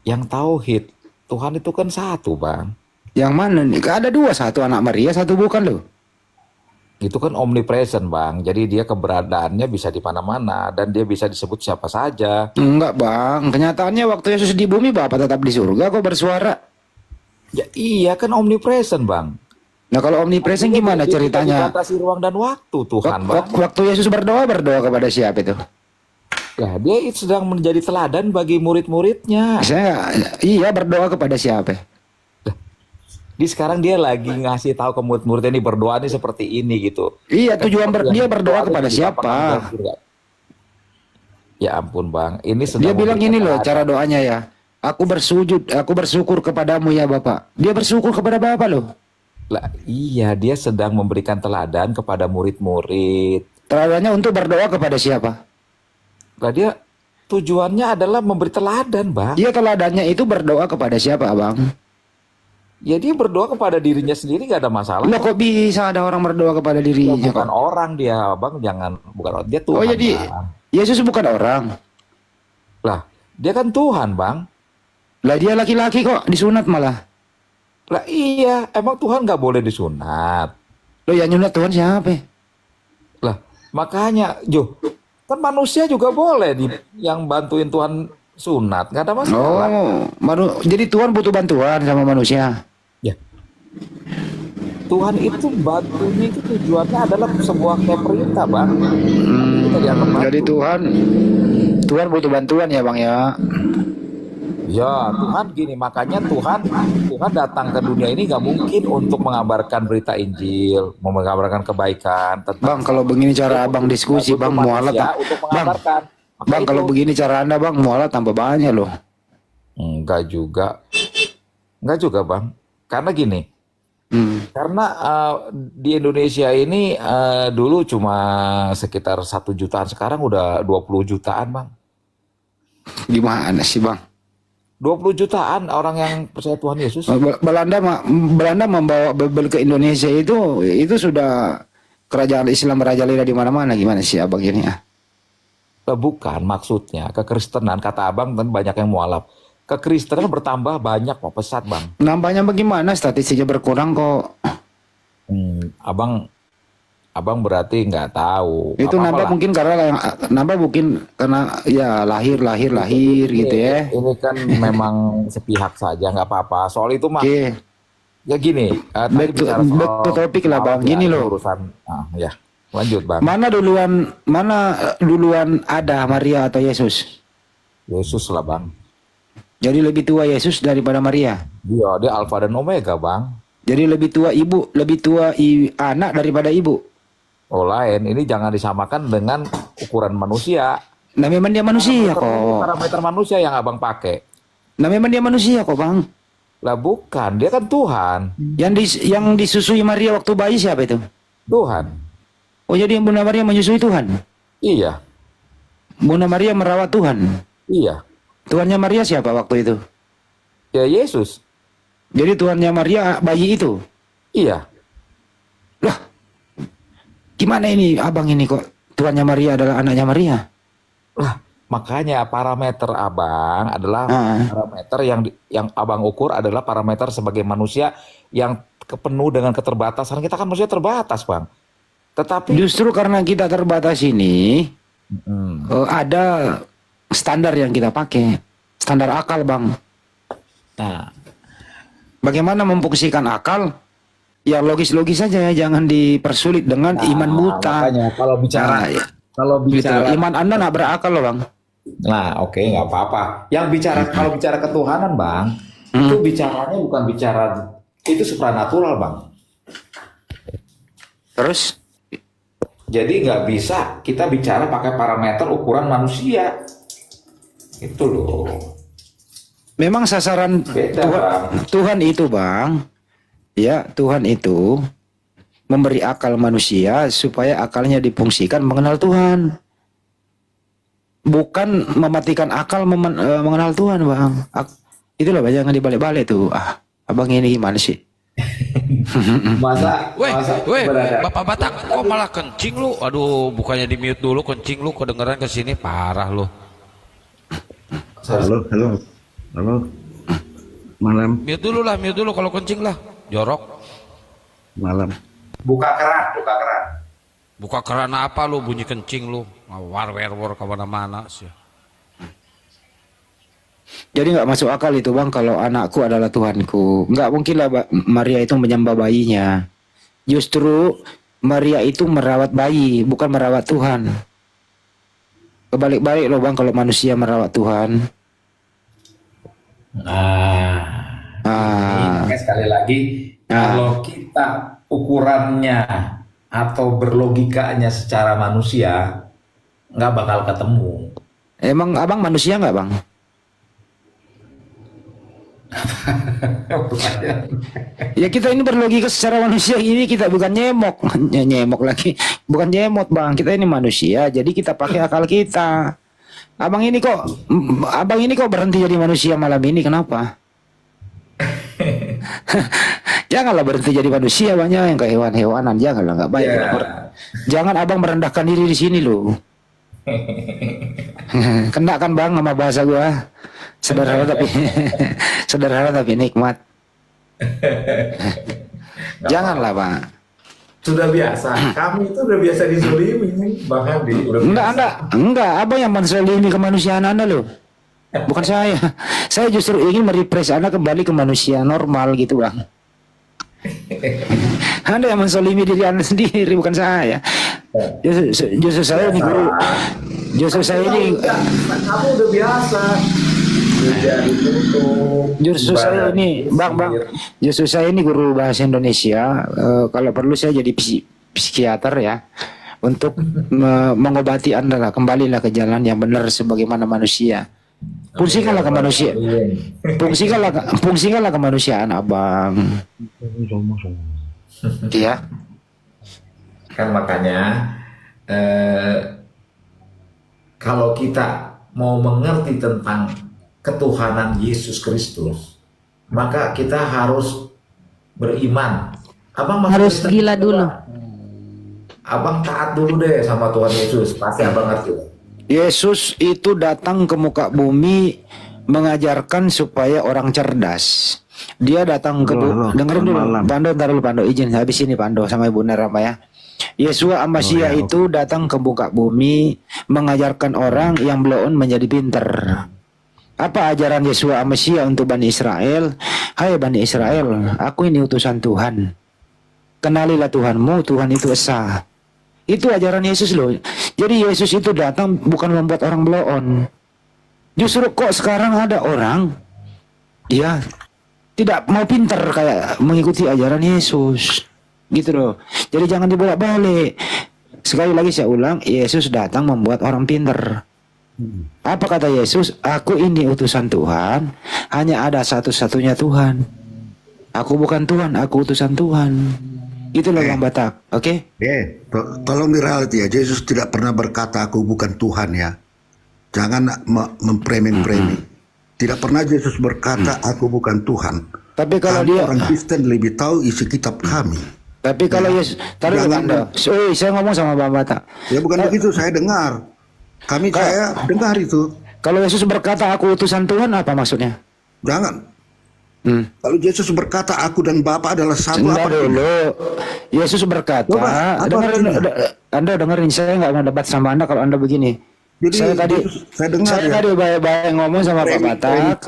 Yang tauhid. Tuhan itu kan satu bang. Yang mana nih? Ada dua, satu anak Maria, satu bukan loh. Itu kan omnipresent bang, jadi dia keberadaannya bisa di mana-mana dan dia bisa disebut siapa saja. Enggak bang, kenyataannya waktu Yesus di bumi Bapa tetap di surga kok bersuara. Ya iya kan omnipresent bang. Nah kalau omnipresent gimana Dia tidak ceritanya? dibatasi ruang dan waktu Tuhan bang. Waktu Yesus berdoa kepada siapa itu? Ya dia sedang menjadi teladan bagi murid-muridnya. Iya berdoa kepada siapa? Di sekarang dia lagi ngasih tahu ke murid-muridnya ini berdoa nih seperti ini gitu. Iya tujuan dia berdoa kepada Di siapa? lapangan surga. Ya ampun bang, ini Dia sedang bilang memberikan ini loh teladan. cara doanya ya. Aku bersyukur kepadamu ya Bapak. Dia bersyukur kepada Bapak loh. Lah, iya dia sedang memberikan teladan kepada murid-murid. Teladannya untuk berdoa kepada siapa? Lah dia tujuannya adalah memberi teladan bang. Dia teladannya itu berdoa kepada siapa Bang? Ya dia berdoa kepada dirinya sendiri gak ada masalah. Loh kok bisa ada orang berdoa kepada Ya, dirinya? bukan Kok? orang dia bang, jangan bukan orang dia Tuhan. Oh jadi Bang. Yesus bukan orang. Lah dia kan Tuhan bang. Lah dia laki-laki kok disunat malah. Lah iya emang Tuhan nggak boleh disunat. Loh yang nyunat Tuhan siapa? Lah makanya kan manusia juga boleh yang bantuin Tuhan sunat, nggak ada masalah. Jadi Tuhan butuh bantuan sama manusia. Ya. Tuhan itu bantunya itu tujuannya adalah sebuah kayak perintah, Bang. Kita dianggap bantu. Jadi Tuhan butuh bantuan ya, Bang ya. Ya, Tuhan gini, makanya Tuhan datang ke dunia ini nggak mungkin untuk mengabarkan berita Injil, mengabarkan kebaikan. Bang, kalau begini cara Abang diskusi, Bang, mualat. Untuk mengabarkan. Bang, kalau begini cara Anda, Bang, mualat tambah banyak loh. Enggak juga, Bang. Karena gini, karena di Indonesia ini dulu cuma sekitar 1 jutaan, sekarang udah 20 jutaan, Bang. Gimana sih, Bang? 20 jutaan orang yang percaya Tuhan Yesus. Belanda membawa Bible ke Indonesia itu sudah kerajaan Islam merajalela di mana-mana. Gimana sih Abang ini ya? Bukan maksudnya kekristenan, kata Abang kan banyak yang mualaf. Kekristenan bertambah banyak kok, pesat, Bang. Nambahnya bagaimana? Statistiknya berkurang kok. Abang berarti nggak tahu. Itu nambah mungkin karena ya lahir gitu ya. Ini kan memang sepihak saja, nggak apa-apa. Soal itu mah. Ya gini. Back to topik lah, Bang. Gini loh. Urusan. Ya. Lanjut, Bang. Mana duluan ada Maria atau Yesus? Yesus lah, Bang. Jadi lebih tua Yesus daripada Maria. Iya, dia Alfa dan Omega, Bang. Jadi lebih tua anak daripada ibu. Oh, lain. Ini jangan disamakan dengan ukuran manusia. Nah, memang dia manusia kok. Parameter manusia yang Abang pakai. Nah, memang dia manusia kok, Bang. Lah bukan, dia kan Tuhan. Yang disusui Maria waktu bayi siapa itu? Tuhan. Oh, jadi Bunda Maria menyusui Tuhan? Iya. Bunda Maria merawat Tuhan? Iya. Tuhannya Maria siapa waktu itu? Ya, Yesus. Jadi Tuhannya Maria bayi itu? Iya. Lah, gimana ini Abang ini kok Tuhannya Maria adalah anaknya Maria? Lah, makanya parameter Abang adalah parameter yang Abang ukur adalah parameter sebagai manusia yang penuh dengan keterbatasan. Kita kan manusia terbatas, Bang. Tetapi justru karena kita terbatas ini ada standar yang kita pakai, standar akal, Bang. Nah, bagaimana memfungsikan akal? Ya logis-logis saja ya, jangan dipersulit dengan iman buta. Makanya kalau bicara gitu. Iman Anda nggak berakal loh, Bang. Nah, oke, nggak apa-apa. Kalau bicara ketuhanan, Bang, itu bicaranya bukan bicara itu supranatural, Bang. Terus? Jadi nggak bisa kita bicara pakai parameter ukuran manusia. Itu loh. Memang sasaran Tuhan itu, Bang. Ya, Tuhan itu memberi akal manusia supaya akalnya difungsikan mengenal Tuhan. Bukan mematikan akal mengenal Tuhan, Bang. Itulah jangan dibalik-balik tuh. Abang ini gimana sih? Masa Bapak Batak, kok malah kencing lu? Aduh, bukannya di mute dulu, kencing lu kedengeran ke sini, parah lu. Halo. Malam. Mute dulu kalau kencing lah. Jorok. Malam. Buka keran. Buka keran apa lu, bunyi kencing lu? War kemana-mana sih. Jadi nggak masuk akal itu, Bang, kalau anakku adalah Tuhanku. Nggak mungkin lah Maria itu menyembah bayinya. Justru Maria itu merawat bayi, bukan merawat Tuhan. Kebalik-balik loh, Bang, kalau manusia merawat Tuhan. Sekali lagi, kalau kita ukurannya atau berlogikanya secara manusia, nggak bakal ketemu. Emang Abang manusia nggak, Bang? Ya kita ini berlogika secara manusia ini, kita bukan nyemok lagi, bukan nyemot, Bang. Kita ini manusia, jadi kita pakai akal kita. Abang ini kok berhenti jadi manusia malam ini, kenapa? Janganlah berhenti jadi manusia, banyak yang kayak hewan-hewanan, janganlah, nggak baik. Jangan Abang merendahkan diri di sini loh. Kena kan, Bang, sama bahasa gua. Sederhana tapi nikmat. Janganlah, Pak. Sudah biasa. Kami itu udah biasa dizolimi, bahkan Enggak, Abang yang menzolimi kemanusiaan Anda loh. Bukan saya. Saya justru ingin merefresh Anda kembali ke manusia normal gitu, Bang. Anda yang mensolimi diri Anda sendiri, bukan saya. Justru saya ini guru. Justru saya ini. Kamu udah biasa. Justru saya ini, Bang. Justru saya ini guru bahasa Indonesia. Kalau perlu saya jadi psikiater ya, untuk mengobati Anda lah, kembalilah ke jalan yang benar sebagaimana manusia. Fungsikanlah ke manusia. Fungsikanlah kemanusiaan, Abang. Iya. Kan makanya kalau kita mau mengerti tentang ketuhanan Yesus Kristus, maka kita harus beriman. Abang Harus gila dulu. Abang taat dulu deh sama Tuhan Yesus, pasti abang ngerti. Yesus itu datang ke muka bumi mengajarkan supaya orang cerdas. Dia datang ke dengerin dulu, Pando, ntar dulu Pando, izin habis ini Pando sama Ibu Nerama ya. Yesua Amasya itu datang ke muka bumi mengajarkan orang yang belum menjadi pinter. Apa ajaran Yesua Amasya untuk Bani Israel? Hai Bani Israel, aku ini utusan Tuhan. Kenalilah Tuhanmu, Tuhan itu esa. Itu ajaran Yesus loh. Jadi Yesus itu datang bukan membuat orang belon. Justru kok sekarang ada orang, ya tidak mau pinter kayak mengikuti ajaran Yesus. Gitu loh. Jadi jangan dibolak-balik. Sekali lagi saya ulang, Yesus datang membuat orang pinter. Apa kata Yesus? Aku ini utusan Tuhan, hanya ada satu-satunya Tuhan. Aku bukan Tuhan, aku utusan Tuhan. Itulah Bang Batak, oke? Tolong diralat ya, Yesus tidak pernah berkata aku bukan Tuhan ya. Jangan mempremi-premi. Tidak pernah Yesus berkata aku bukan Tuhan. Tapi kalau dia orang Kristen lebih tahu isi kitab kami. Tapi kalau Yesus, taruh Anda. Saya ngomong sama Bang Batak. Ya bukan begitu, saya dengar. Saya dengar itu. Kalau Yesus berkata aku utusan Tuhan, apa maksudnya? Jangan. Kalau Yesus berkata aku dan Bapa adalah satu, apa dulu? Yesus berkata, Anda dengerin, saya nggak mau debat sama Anda kalau Anda begini. Jadi, saya tadi baik-baik ngomong sama Pak Batak.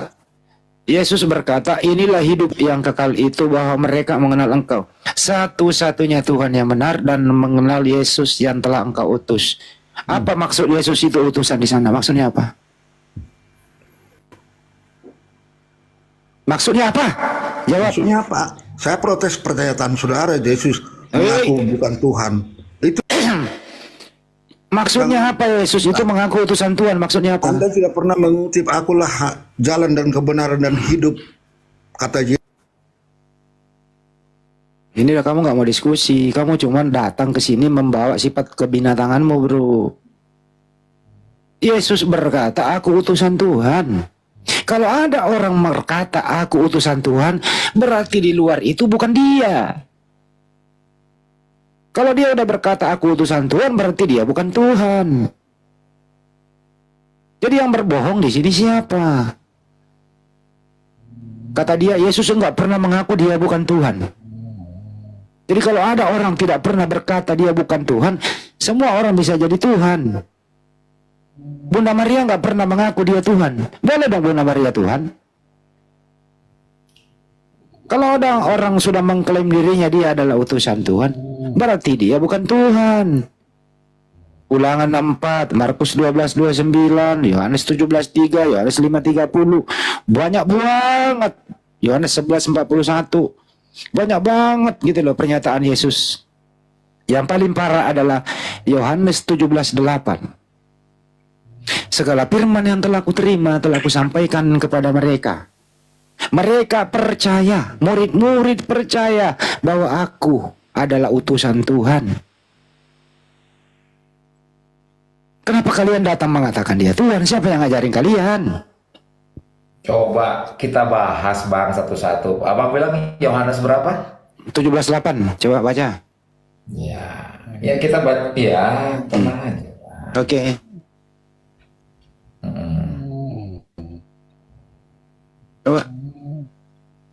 Yesus berkata, inilah hidup yang kekal itu, bahwa mereka mengenal Engkau satu-satunya Tuhan yang benar, dan mengenal Yesus yang telah Engkau utus. Apa maksud Yesus itu utusan di sana? Maksudnya apa? Maksudnya apa? Jawab. Maksudnya apa? Saya protes pernyataan saudara, Yesus mengaku bukan Tuhan. Itu maksudnya apa Yesus itu mengaku utusan Tuhan? Maksudnya apa? Anda tidak pernah mengutip akulah jalan dan kebenaran dan hidup, kata Yesus. Ini udah kamu nggak mau diskusi, kamu cuma datang ke sini membawa sifat kebinatanganmu, bro. Yesus berkata, aku utusan Tuhan. Kalau ada orang berkata aku utusan Tuhan, berarti di luar itu bukan dia. Kalau dia udah berkata aku utusan Tuhan, berarti dia bukan Tuhan. Jadi yang berbohong di sini siapa? Kata dia, Yesus enggak pernah mengaku dia bukan Tuhan. Jadi kalau ada orang tidak pernah berkata dia bukan Tuhan, semua orang bisa jadi Tuhan. Bunda Maria nggak pernah mengaku dia Tuhan. Boleh dong Bunda Maria Tuhan? Kalau ada orang sudah mengklaim dirinya dia adalah utusan Tuhan, berarti dia bukan Tuhan. Ulangan 64, Markus 12:29, Yohanes 17:3, Yohanes 5:30. Banyak banget. Yohanes 11:41. Banyak banget gitu loh pernyataan Yesus. Yang paling parah adalah Yohanes 17:8. Segala firman yang telah kuterima telah kusampaikan kepada mereka. Mereka percaya, murid-murid percaya bahwa aku adalah utusan Tuhan. Kenapa kalian datang mengatakan dia Tuhan? Siapa yang ngajarin kalian? Coba kita bahas Bang satu-satu. Abang bilang Yohanes berapa? 17:8. Coba baca. Ya kita baca ya, tenang aja. Oke. Coba.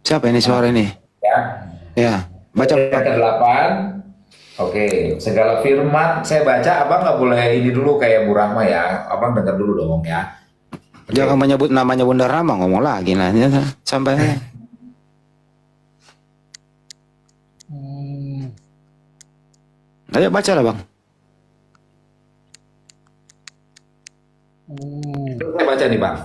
Siapa ini suara ini? Ya, baca. Ayat ke-8. Oke, segala firman saya baca, Abang nggak boleh ini dulu kayak Bu Rahma ya. Abang dengar dulu dong ya. Jangan menyebut namanya Bunda Rama, ngomong lagi lah. Sampai. Ayo baca lah bang. Saya baca nih Bang.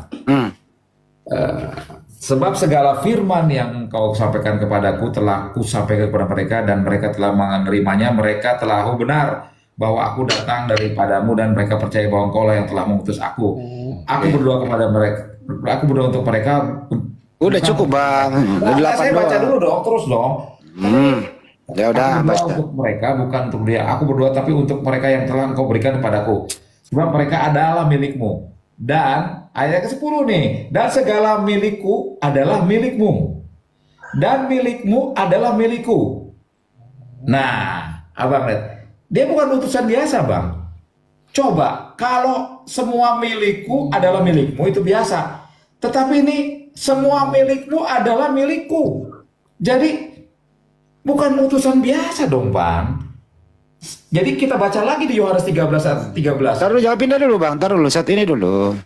Sebab segala firman yang kau sampaikan kepadaku telah kusampaikan kepada mereka dan mereka telah menerimanya. Mereka telah benar bahwa aku datang daripadamu dan mereka percaya bahwa engkau lah yang telah mengutus aku. Aku berdoa kepada mereka. Aku berdoa untuk mereka. Udah cukup bang. Nah, saya baca dulu dong, terus dong. Ya udah. Aku berdoa untuk mereka, bukan untuk dia. Aku berdoa tapi untuk mereka yang telah engkau berikan kepadaku. Sebab mereka adalah milikmu. Dan ayat ke-10 nih, dan segala milikku adalah milikmu, dan milikmu adalah milikku. Nah, abang lihat, dia bukan utusan biasa bang. Coba, kalau semua milikku adalah milikmu itu biasa. Tetapi ini semua milikmu adalah milikku. Jadi, bukan utusan biasa dong bang. Jadi kita baca lagi di Yohanes 13 ayat 13. Taruh jangan pindah dulu bang, taruh dulu saat ini dulu.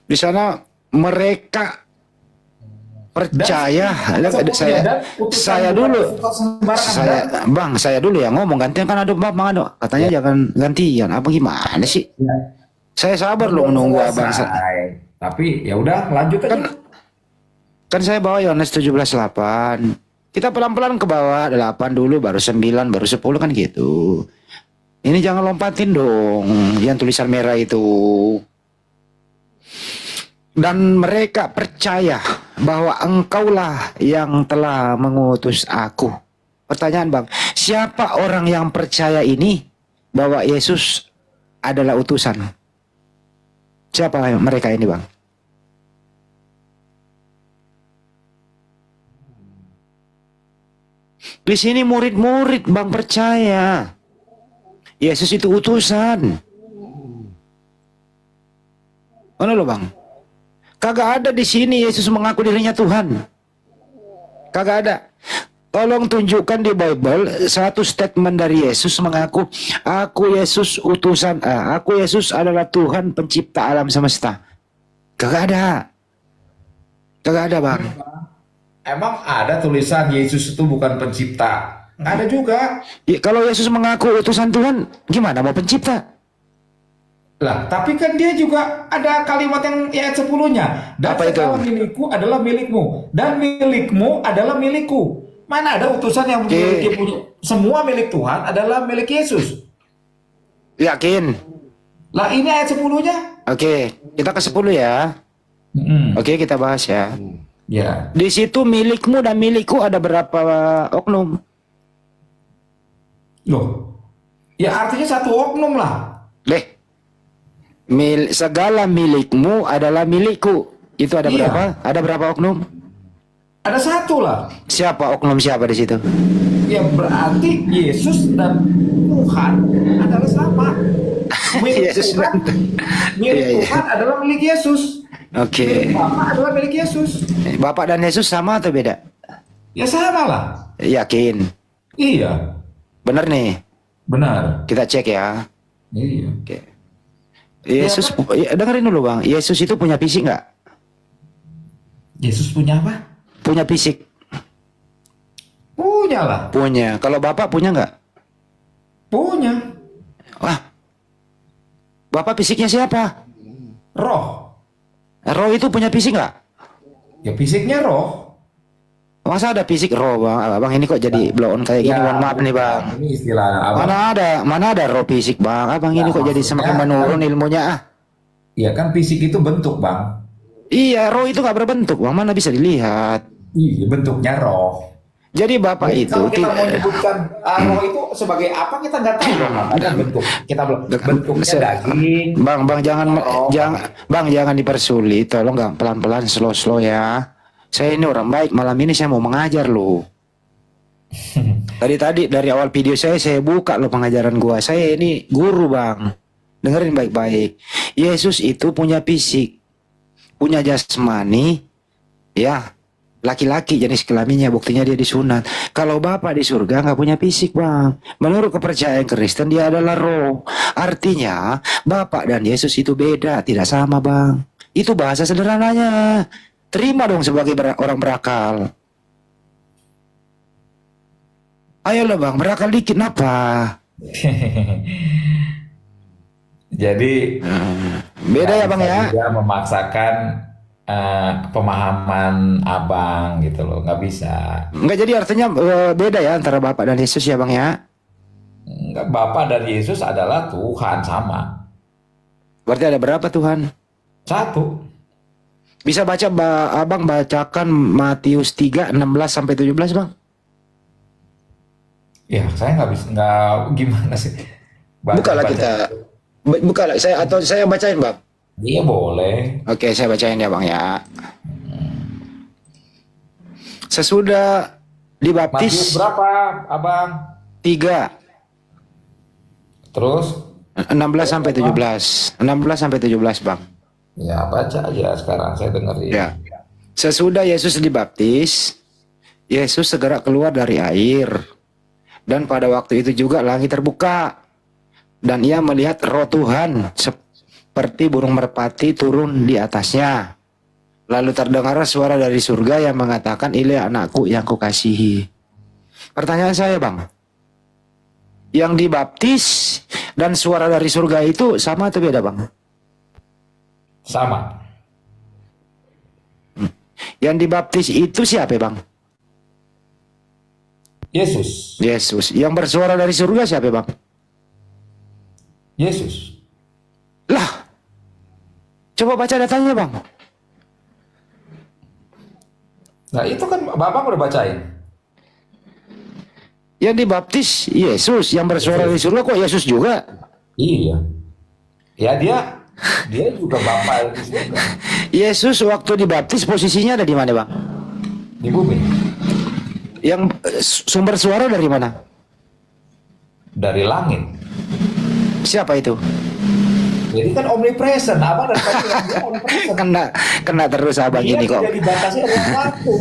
Di sana mereka percaya. Saya dulu. Saya dulu ya ngomong, gantian kan ada bang ada. Katanya jangan gantian. Apa gimana sih? Saya sabar loh menunggu abang. Tapi ya udah lanjut aja. Kan saya bawa Yohanes 17:8. Kita pelan-pelan ke bawah, 8 dulu, baru 9, baru 10 kan gitu. Ini jangan lompatin dong, yang tulisan merah itu. Dan mereka percaya bahwa engkaulah yang telah mengutus aku. Pertanyaan bang, siapa orang yang percaya ini bahwa Yesus adalah utusan? Siapa mereka ini bang? Di sini murid-murid bang percaya Yesus itu utusan. Mana lo bang? Kagak ada di sini Yesus mengaku dirinya Tuhan. Kagak ada. Tolong tunjukkan di Bible satu statement dari Yesus mengaku, aku Yesus utusan, aku Yesus adalah Tuhan pencipta alam semesta. Kagak ada. Kagak ada bang. Emang ada tulisan Yesus itu bukan pencipta? Ada juga. Ya, kalau Yesus mengaku utusan Tuhan, gimana mau pencipta? Lah, tapi kan dia juga ada kalimat yang ayat 10-nya. Dan segala milikku adalah milikmu, dan milikmu adalah milikku. Mana ada utusan yang memiliki punya? Semua milik Tuhan adalah milik Yesus. Yakin? Lah, ini ayat 10-nya. Oke, kita ke 10 ya. Oke, kita bahas ya. Ya. Di situ milikmu dan milikku ada berapa oknum? Loh, ya artinya satu oknum lah. Segala milikmu adalah milikku. Itu ada berapa? Ada berapa oknum? Ada satu lah. Siapa oknum siapa di situ? Ya berarti Yesus dan Tuhan adalah sama. Milik Tuhan adalah milik Yesus. Oke. Bapak adalah milik Yesus. Bapak dan Yesus sama atau beda? Ya sama lah. Yakin? Iya. Benar nih? Benar. Kita cek ya. Iya. Oke. Yesus, dengerin dulu bang. Yesus itu punya fisik nggak? Yesus punya apa? Punya fisik. Punya lah. Punya. Kalau Bapak punya nggak? Punya. Wah. Bapak fisiknya siapa? Roh. Roh itu punya fisik nggak? Ya fisiknya roh. Masa ada fisik roh bang? Abang ini kok jadi blow on kayak gini? Mohon maaf nih bang. Ini istilah abang. Mana ada roh fisik bang? Abang ini kok jadi semakin menurun ilmunya ah? Iya kan fisik itu bentuk bang. Iya roh itu nggak berbentuk bang. Mana bisa dilihat? Iya bentuknya roh. Jadi bapak jadi, itu kalau kita mau menyebutkan roh itu sebagai apa kita nggak tahu ada bentuk. Kita belum bentuknya daging. Bang jangan dipersulit. Tolong nggak pelan-pelan slow ya. Saya ini orang baik, malam ini saya mau mengajar loh. Tadi dari awal video saya buka loh pengajaran gua. Saya ini guru bang. Dengerin baik-baik. Yesus itu punya fisik, punya jasmani, ya laki-laki jenis kelaminnya, buktinya dia disunat. Kalau Bapak di surga nggak punya fisik bang. Menurut kepercayaan Kristen dia adalah roh. Artinya Bapak dan Yesus itu beda, tidak sama bang. Itu bahasa sederhananya. Terima dong sebagai orang berakal. Ayolah bang, berakal dikit apa? Jadi Beda ya nggak bang bisa ya. juga memaksakan pemahaman abang gitu loh, nggak bisa. Enggak, jadi artinya beda ya antara Bapak dan Yesus ya bang ya. Nggak, Bapa dan Yesus adalah Tuhan sama. Berarti ada berapa Tuhan? Satu. Bisa baca abang bacakan Matius 3, 16 sampai 17 bang. Ya, saya nggak bisa, nggak gimana sih. Bukalah kita. Bukalah saya atau saya bacain bang. Iya boleh. Oke, saya bacain ya bang ya. Sesudah Matius dibaptis berapa, abang? 3, Terus? 16 sampai 17. 16 sampai 17 bang. Ya baca aja sekarang, saya dengerin. Ya. Sesudah Yesus dibaptis, Yesus segera keluar dari air. Dan pada waktu itu juga langit terbuka. Dan ia melihat roh Tuhan seperti burung merpati turun di atasnya. Lalu terdengar suara dari surga yang mengatakan, "Ini anakku yang kukasihi." Pertanyaan saya bang, yang dibaptis dan suara dari surga itu sama atau beda bang? Sama. Yang dibaptis itu siapa bang? Yesus. Yesus. Yang bersuara dari surga siapa bang? Yesus. Lah, coba baca datanya bang. Nah itu kan Bapak udah bacain. Yang dibaptis Yesus, yang bersuara dari surga kok Yesus juga? Iya. Ya dia juga Bapak itu juga. Yesus waktu dibaptis posisinya ada di mana bang? Di bumi. Yang sumber suara dari mana? Dari langit. Siapa itu? Jadi kan omnipresent, abang dan tadi dia omnipresent. Kena terus abang Dia ini kok. tidak dibatasi oleh waktu.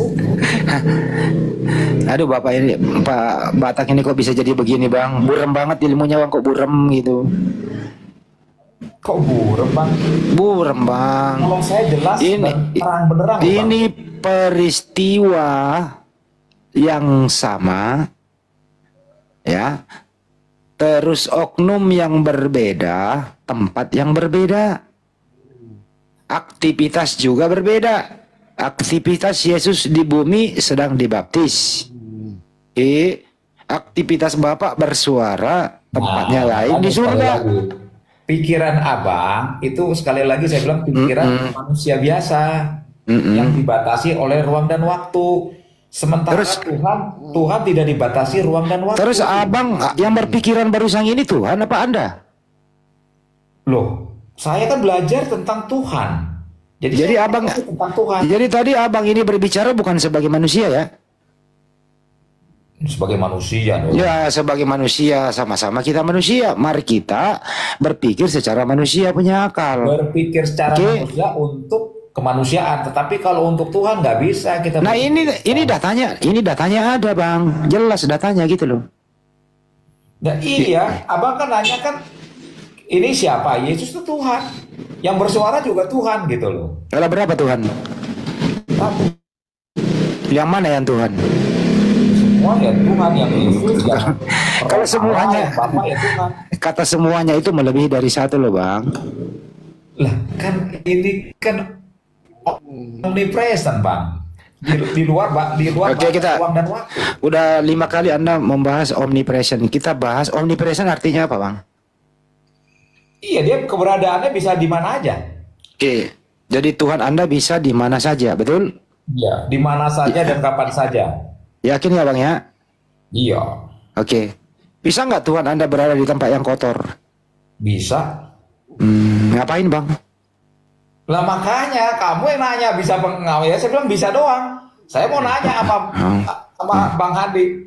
Aduh bapak ini, Pak Batak ini kok bisa jadi begini bang? Burem banget ilmunya bang, kok burem gitu? Kok burem bang? Burem bang. Kalau saya jelas terang benerang. Ini peristiwa yang sama, ya. Terus oknum yang berbeda, tempat yang berbeda, aktivitas juga berbeda. Aktivitas Yesus di bumi sedang dibaptis. Aktivitas Bapak bersuara, tempatnya lain di surga. Pikiran abang itu sekali lagi saya bilang pikiran manusia biasa yang dibatasi oleh ruang dan waktu. Sementara Terus, Tuhan tidak dibatasi ruang dan waktu. Terus abang yang berpikiran barusan ini Tuhan apa Anda? Loh, saya kan belajar tentang Tuhan. Jadi abang tentang Tuhan. Jadi tadi abang ini berbicara bukan sebagai manusia ya? Sebagai manusia dong. Ya, sebagai manusia, sama-sama kita manusia. Mari kita berpikir secara manusia punya akal. Berpikir secara manusia untuk kemanusiaan, tetapi kalau untuk Tuhan nggak bisa kita. Nah ini datanya ada bang, jelas datanya gitu loh. Nah iya, abang kan nanya kan, ini siapa? Yesus itu Tuhan, yang bersuara juga Tuhan gitu loh. Ada berapa Tuhan? Satu. Yang mana yang Tuhan? Semua ya Tuhan, yang Yesus yang kalau semuanya, Bapak ya Tuhan. Kata semuanya itu melebihi dari satu loh bang. Lah kan ini kan omnipresent bang, di luar Oke, kita ruang dan waktu. udah 5 kali Anda membahas omnipresent. Kita bahas omnipresent artinya apa bang? Iya, dia keberadaannya bisa di mana aja. Oke, jadi Tuhan Anda bisa di mana saja, betul? Iya, di mana saja dan kapan saja. Yakin ya bang ya? Iya. Oke, bisa nggak Tuhan Anda berada di tempat yang kotor? Bisa. Ngapain bang? Lah makanya kamu yang nanya bisa pengawal ya, saya bilang bisa doang. Saya mau nanya apa sama Bang Hadi,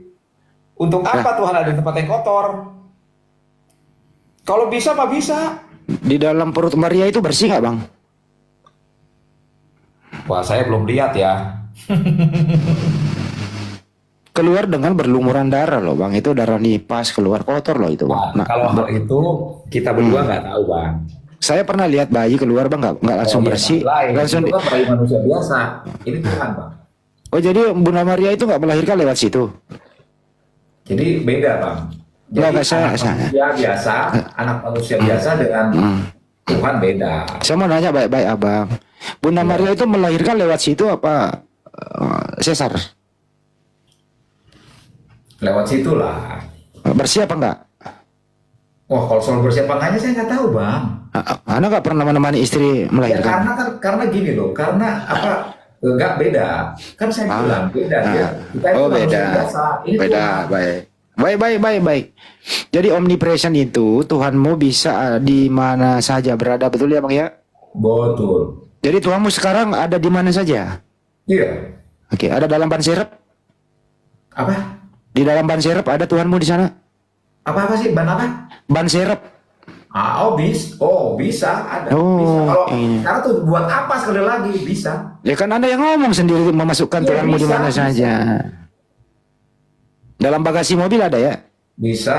untuk apa Tuhan ada di tempat yang kotor? Kalau bisa apa bisa? Di dalam perut Maria itu bersih nggak bang? Wah saya belum lihat ya. Keluar dengan berlumuran darah loh bang, itu darah nipas keluar kotor loh itu bang. Nah, kalau hal itu kita berdua nggak tahu bang. Saya pernah lihat bayi keluar bang, nggak langsung bersih, Lain. langsung. Itu kan bayi manusia biasa. Ini Tuhan, Bang. Oh jadi Bunda Maria itu nggak melahirkan lewat situ? Jadi beda, Bang. Jadi Nggak, saya- anak manusia biasa, anak manusia biasa dengan Tuhan beda. Saya mau nanya baik-baik abang. Bunda Maria itu melahirkan lewat situ apa sesar? Lewat situlah. Bersih apa enggak? Wah, kalau soal bersih apa enggaknya saya nggak tahu, Bang. Anda nggak pernah menemani istri Ya, melahirkan? karena gini loh, karena apa? Enggak beda. Kan saya bilang beda. Kita itu Oh manusia beda, biasa. Ini beda, Tuhan. baik. Jadi omnipresent itu Tuhanmu bisa di mana saja berada, betul ya bang ya? Betul. Jadi Tuhanmu sekarang ada di mana saja? Iya. Oke, ada dalam ban serep? Apa? Di dalam ban serep ada Tuhanmu di sana? Apa sih? Ban apa? Ban serep. Bisa ada. Oh, Bisa. Kalau iya. karena tuh buat apa sekali lagi bisa? Ya kan Anda yang ngomong sendiri memasukkan Iya, Tuhanmu di bisa, mana bisa. saja. Dalam bagasi mobil ada ya? Bisa.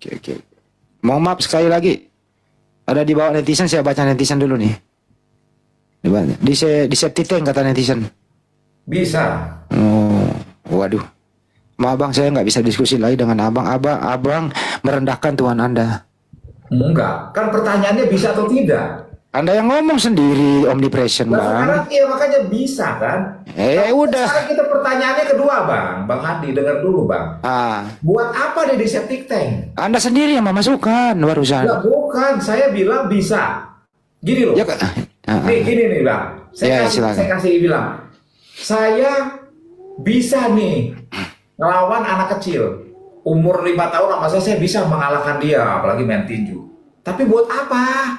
Oke. Mohon maaf sekali lagi. Ada di bawah netizen, saya baca netizen dulu nih. Di safety tank kata netizen. Bisa. Oh, waduh. Maaf bang, saya nggak bisa diskusi lagi dengan abang. Abang merendahkan Tuhan Anda. Enggak. Kan pertanyaannya bisa atau tidak? Anda yang ngomong sendiri omnipresent Nah, bang. sekarang iya makanya bisa kan? Udah. Sekarang kita pertanyaannya kedua, Bang Hadi, dengar dulu, Bang. Buat apa dia di septic tank? Anda sendiri yang memasukkan barusan. Enggak, bukan. Saya bilang bisa. Gini loh. Ya, Gini nih, Bang. Silakan. Saya kasih bilang. Saya bisa nih ngelawan anak kecil. Umur 5 tahun sama saya bisa mengalahkan dia, apalagi main tinju. Tapi buat apa?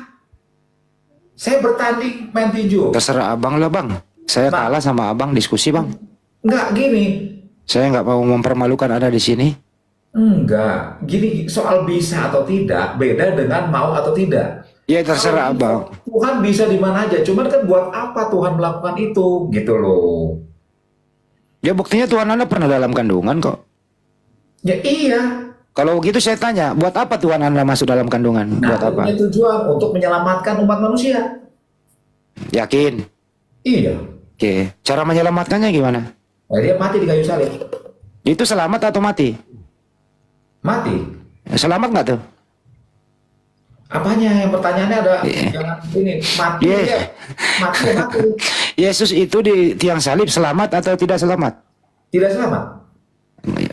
Saya bertanding main tinju. Terserah abang lah bang. Saya kalah sama abang diskusi bang. Enggak gini. Saya nggak mau mempermalukan Anda di sini. Enggak. Gini, soal bisa atau tidak beda dengan mau atau tidak. Ya terserah abang. Tuhan bisa di mana aja. Cuman kan buat apa Tuhan melakukan itu? Gitu loh. Ya buktinya Tuhan Anda pernah dalam kandungan kok. Ya iya. Kalau begitu saya tanya, buat apa Tuhan Anda masuk dalam kandungan? Nah, Buat apa? punya tujuan untuk menyelamatkan umat manusia. Yakin? Iya. Oke. Cara menyelamatkannya gimana? Nah, dia mati di kayu salib. Itu selamat atau mati? Mati. Selamat nggak tuh? Apanya? Yang pertanyaannya ada jangan ini mati Yes. ya. Mati ya mati. Yesus itu di tiang salib selamat atau tidak selamat? Tidak selamat.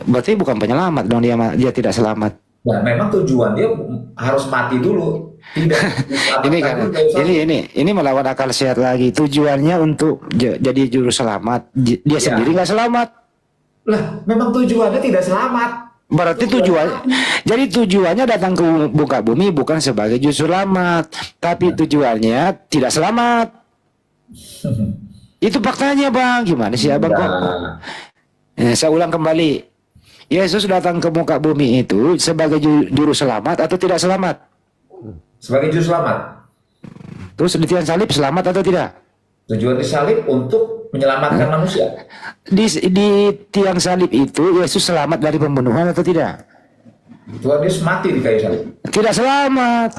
Berarti bukan penyelamat dong, dia tidak selamat. Nah, memang tujuan dia harus mati dulu. Tidak. Ini kan ini melawan akal sehat lagi. Tujuannya untuk jadi juru selamat. Dia sendiri nggak selamat. Lah, memang tujuannya tidak selamat. Berarti jadi tujuannya datang ke muka bumi bukan sebagai juru selamat, tapi tujuannya tidak selamat. Itu faktanya bang. Gimana sih abang kok? Saya ulang kembali. Yesus datang ke muka bumi itu sebagai juru selamat atau tidak selamat? Sebagai juru selamat. Terus di tiang salib selamat atau tidak? Tujuan disalib untuk menyelamatkan manusia. Di tiang salib itu Yesus selamat dari pembunuhan atau tidak? Tuhan Yesus mati di kayu salib. Tidak selamat.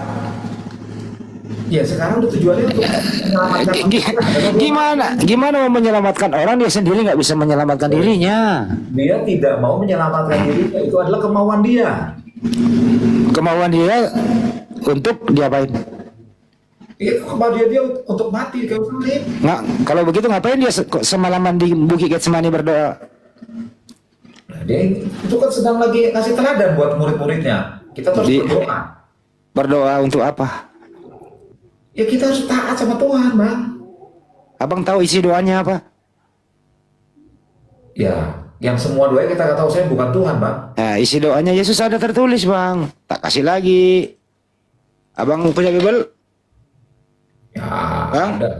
Ya sekarang tujuannya untuk menyelamatkan manusia. Gimana mau menyelamatkan orang, dia sendiri nggak bisa menyelamatkan dirinya. Dia tidak mau menyelamatkan dirinya, itu adalah kemauan dia. Kemauan dia untuk diapain? Itu kemauan dia untuk mati di kayu salib. Nggak, kalau begitu ngapain dia semalaman di Bukit Getsemani berdoa? Nah, dia itu kan sedang lagi kasih teladan buat murid-muridnya. Kita terus berdoa. Berdoa untuk apa? Ya kita harus taat sama Tuhan, Bang. Abang tahu isi doanya apa? Ya, yang semua doanya kita nggak tahu, saya bukan Tuhan, Bang. Nah, isi doanya Yesus ada tertulis, Bang. Tak kasih lagi. Abang punya Bible? Ya, Bang? ada.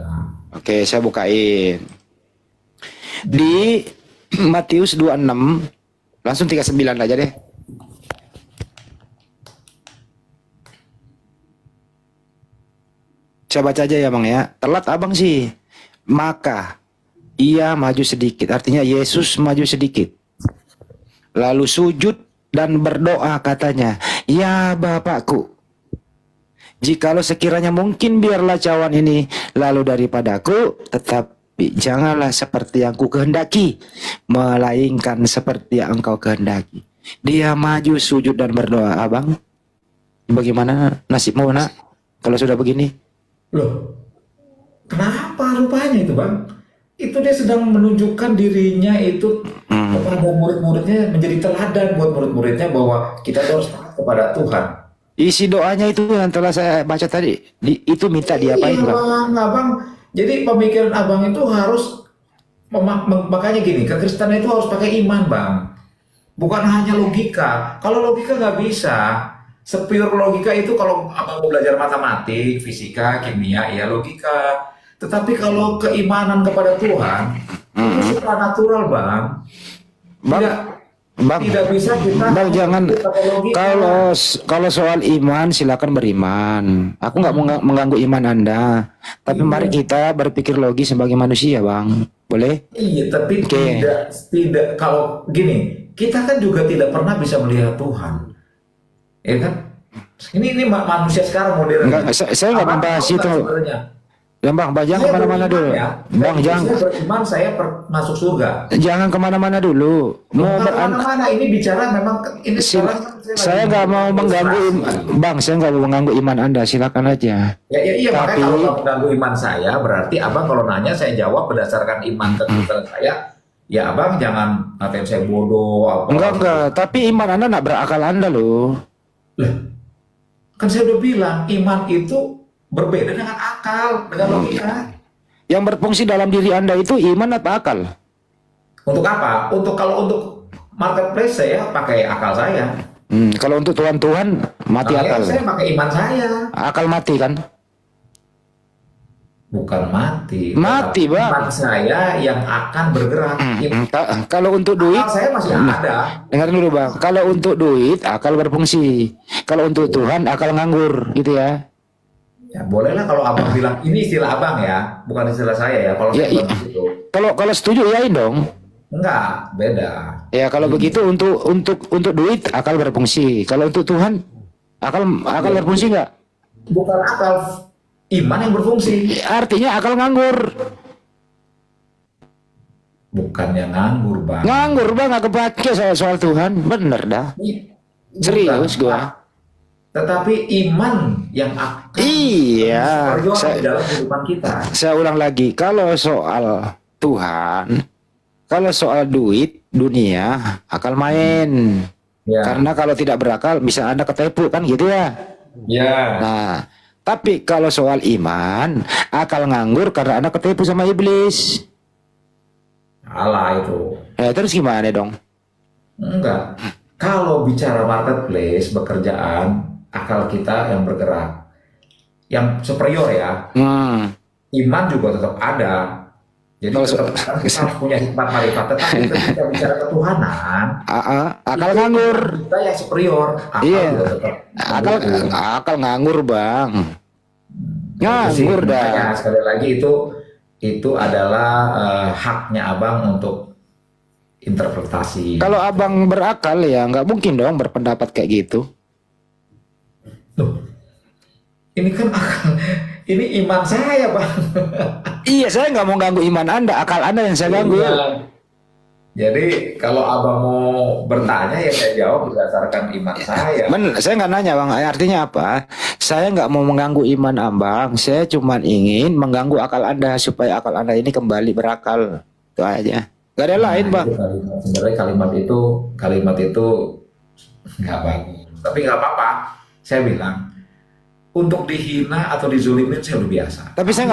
Oke, saya bukain. Di Matius 26, langsung 39 aja deh. Saya baca aja ya bang ya. Telat abang sih. Maka ia maju sedikit. Artinya Yesus maju sedikit. Lalu sujud dan berdoa katanya. Ya Bapakku, Jikalau sekiranya mungkin biarlah cawan ini lalu daripadaku, tetapi janganlah seperti yang ku kehendaki, melainkan seperti yang engkau kehendaki. Dia maju sujud dan berdoa. Abang, bagaimana nasibmu nak kalau sudah begini? Loh, kenapa rupanya itu bang? Itu dia sedang menunjukkan dirinya itu kepada murid-muridnya, menjadi teladan buat murid-muridnya bahwa kita harus taat kepada Tuhan. Isi doanya itu yang telah saya baca tadi, itu minta diapain Iya, bang? abang. Jadi pemikiran abang itu harus makanya gini, kekristenan itu harus pakai iman bang, bukan hanya logika. Kalau logika nggak bisa, sepure logika itu kalau abang mau belajar matematik, fisika, kimia, ya logika. Tetapi kalau keimanan kepada Tuhan itu supranatural bang. Tidak bisa kita. Bang jangan. pakai logika. Kalau soal iman silakan beriman. Aku nggak mau mengganggu iman Anda. Tapi mari kita berpikir logis sebagai manusia bang. Boleh? Iya, tapi tidak kalau gini, kita kan juga tidak pernah bisa melihat Tuhan, ya kan? Ini manusia sekarang modern. Enggak, saya nggak membahas itu. Sebenarnya. Ya bang, jangan Saya kemana-mana beriman, dulu. ya. Bang, jangan. Saya beriman, saya masuk surga. Jangan kemana-mana dulu. Mau Kemana-mana ini bicara memang ini sekarang saya nggak mau mengganggu bang. Saya nggak mau mengganggu iman Anda. Silakan aja. Iya, Tapi makanya kalau kamu mengganggu iman saya, berarti abang kalau nanya saya jawab berdasarkan iman kekristenan saya. Ya abang jangan ngatain saya bodoh. enggak. Tapi iman Anda nak berakal Anda loh. Lah, kan saya udah bilang iman itu berbeda dengan akal, dengan logika. Yang berfungsi dalam diri Anda itu iman atau akal? Untuk apa? Kalau untuk marketplace saya pakai akal saya. Kalau untuk Tuhan mati Makanya akal. saya pakai iman saya. Akal mati kan? Bukan mati. Mati, tetapi Bang. Iman saya yang akan bergerak. Kalau untuk duit, Akal saya masih ada. dengarin dulu bang. Kalau untuk duit akal berfungsi. Kalau untuk Tuhan akal nganggur, gitu ya. Ya bolehlah kalau abang bilang ini istilah abang ya, bukan istilah saya ya. Kalau Ya, saya bilang gitu. Kalau setuju yain dong. Enggak, beda. Ya kalau begitu untuk duit akal berfungsi. Kalau untuk Tuhan akal berfungsi nggak? Bukan akal, iman yang berfungsi. Artinya akal nganggur. Bukannya nganggur, Bang. Nganggur bang, nggak kepake soal Tuhan. Bener dah. Serius Bukan. gua. Tetapi iman yang akan Iya. berjuang di dalam kehidupan kita. Saya ulang lagi, kalau soal Tuhan, kalau soal duit, dunia, akal main. Ya. Karena kalau tidak berakal, bisa Anda ketipu kan gitu ya. Ya. Nah, tapi kalau soal iman, akal nganggur karena Anda ketipu sama iblis. Alah itu. Terus gimana dong? Enggak. Kalau bicara marketplace, pekerjaan, akal kita yang bergerak. Yang superior ya. Iman juga tetap ada. Jadi tetap kita harus punya hikmat marifat. Tetapi ketika bicara ketuhanan, akal nganggur. Kita yang superior. Akal Iya. juga tetap Akal nganggur bang. Nganggur Makanya, dah. sekali lagi itu adalah haknya abang untuk interpretasi. Kalau abang berakal ya nggak mungkin dong berpendapat kayak gitu. Loh, ini kan ini iman saya bang. Iya, saya nggak mau ganggu iman Anda, akal Anda yang saya ganggu. Iya. Jadi kalau abang mau bertanya ya saya jawab berdasarkan iman saya. Saya nggak nanya bang, artinya apa? Saya nggak mau mengganggu iman abang, saya cuma ingin mengganggu akal Anda supaya akal Anda ini kembali berakal. Itu aja. Gak ada lain bang. Sebenarnya kalimat itu nggak bagus. Tapi nggak apa-apa. Saya bilang untuk dihina atau dizolimin saya udah biasa. Tapi saya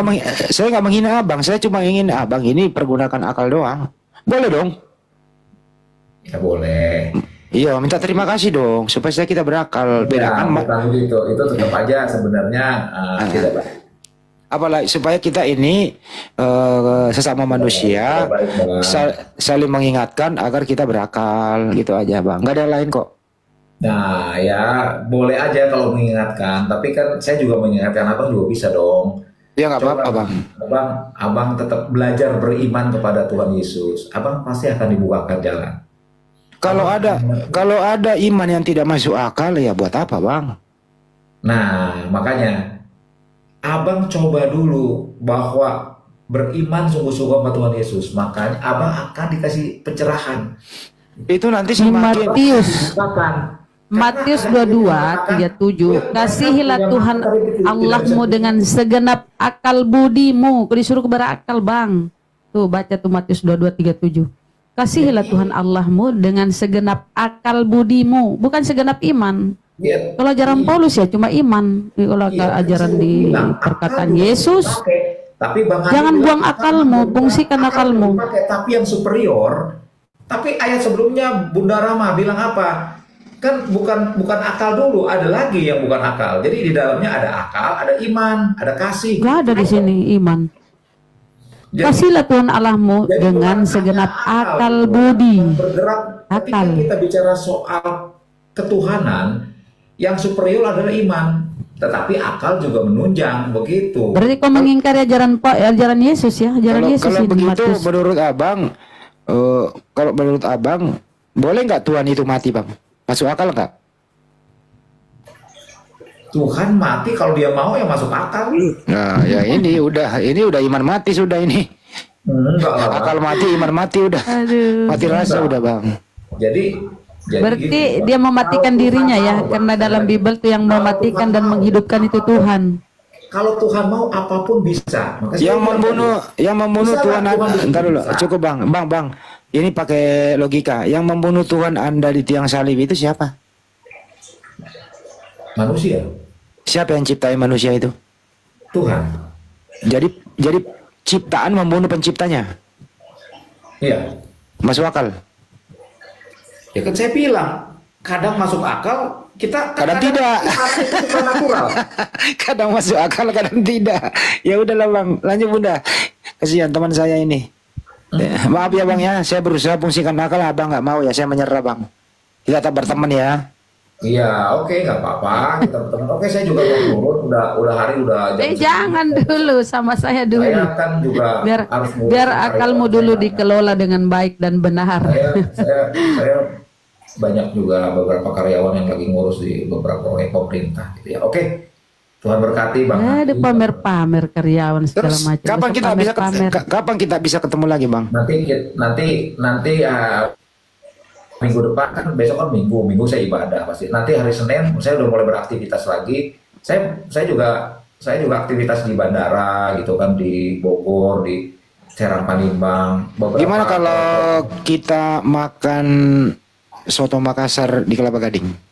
nggak menghina abang, saya cuma ingin abang ini pergunakan akal doang. Boleh dong? Ya boleh. Iya, minta terima kasih dong supaya kita berakal. Bedakan bukan begitu. Itu tetap aja sebenarnya tidak baik. Apalagi supaya kita ini sesama manusia saling mengingatkan agar kita berakal, gitu aja bang. Nggak ada lain kok. Nah ya boleh aja kalau mengingatkan, tapi kan saya juga mengingatkan abang juga bisa dong. Ya nggak apa-apa bang. Abang tetap belajar beriman kepada Tuhan Yesus. Abang pasti akan dibukakan jalan. Kalau ada iman yang tidak masuk akal ya buat apa bang? Nah, makanya abang coba dulu bahwa beriman sungguh-sungguh sama Tuhan Yesus, makanya abang akan dikasih pencerahan. Itu nanti Di semakin Matius 22:37, kasihilah Tuhan Allahmu dengan segenap akal budimu. Kau disuruh berakal, Bang. Tuh baca tuh Matius 22:37. Kasihilah Tuhan Allahmu dengan segenap akal budimu, bukan segenap iman. Kalau ajaran Paulus ya cuma iman. Kalau ajaran di perkataan Yesus, tapi jangan buang akalmu, fungsikan akalmu. Tapi yang superior. Tapi ayat sebelumnya Bunda Rama bilang apa? Kan bukan akal dulu, ada lagi yang bukan akal. Jadi di dalamnya ada akal, ada iman, ada kasih. Gak ada di sini iman. Kasihlah Tuhan Allahmu dengan segenap akal budi. Bergerak. Akal. Ketika kita bicara soal ketuhanan, yang superior adalah iman. Tetapi akal juga menunjang, begitu. Berarti kau mengingkari ajaran Yesus ya, ajaran Yesus kalau ini, begitu Matius. menurut abang, kalau menurut abang, boleh nggak Tuhan itu mati, Bang? Masuk akal nggak? Tuhan mati kalau dia mau ya masuk akal. Nah, ya ini udah iman mati sudah ini. Enggak lah. Akal mati, iman mati udah. Aduh. Mati rasa udah, Bang. Jadi Berarti gini, dia mematikan kalau dirinya Tuhan ya, mau, karena dalam Bible tuh yang kalau mematikan Tuhan dan mau, menghidupkan itu Tuhan. Kalau Tuhan mau apapun bisa. Makanya Yang saya bilang membunuh bisa Tuhan lah, Anda. Tuhan Entar dulu, bisa. cukup Bang. Ini pakai logika. Yang membunuh Tuhan Anda di tiang salib itu siapa? manusia, Siapa yang ciptain manusia itu? Tuhan. Jadi ciptaan membunuh penciptanya. Iya. Masuk akal? Ya kan saya bilang, kadang masuk akal, Kadang tidak. Itu supernatural. Kadang masuk akal, kadang tidak. Ya udahlah Bang, lanjut Bunda. Kasihan teman saya ini. Maaf ya Bang ya, saya berusaha fungsikan akal, Abang nggak mau ya, saya menyerah Bang. Kita tetap berteman ya. Iya, oke, nggak apa-apa. Kita berteman. Oke, saya juga mau turun. Udah hari udah jam 9. Jangan dulu sama saya dulu. Saya kan juga harus ngurus Biar akalmu karyawan dulu saya. dikelola dengan baik dan benar. Saya banyak juga beberapa karyawan yang lagi ngurus di beberapa proyek pemerintah gitu ya. Oke. Tuhan berkati Bang. Ada pamer-pamer karyawan segala Terus macam. kapan kita bisa ketemu lagi Bang? Nanti minggu depan kan, besok kan minggu saya ibadah pasti. Nanti hari Senin saya udah mulai beraktivitas lagi. Saya juga aktivitas di bandara gitu kan, di Bogor, di Serang Palembang. Gimana kalau kita makan soto Makassar di Kelapa Gading?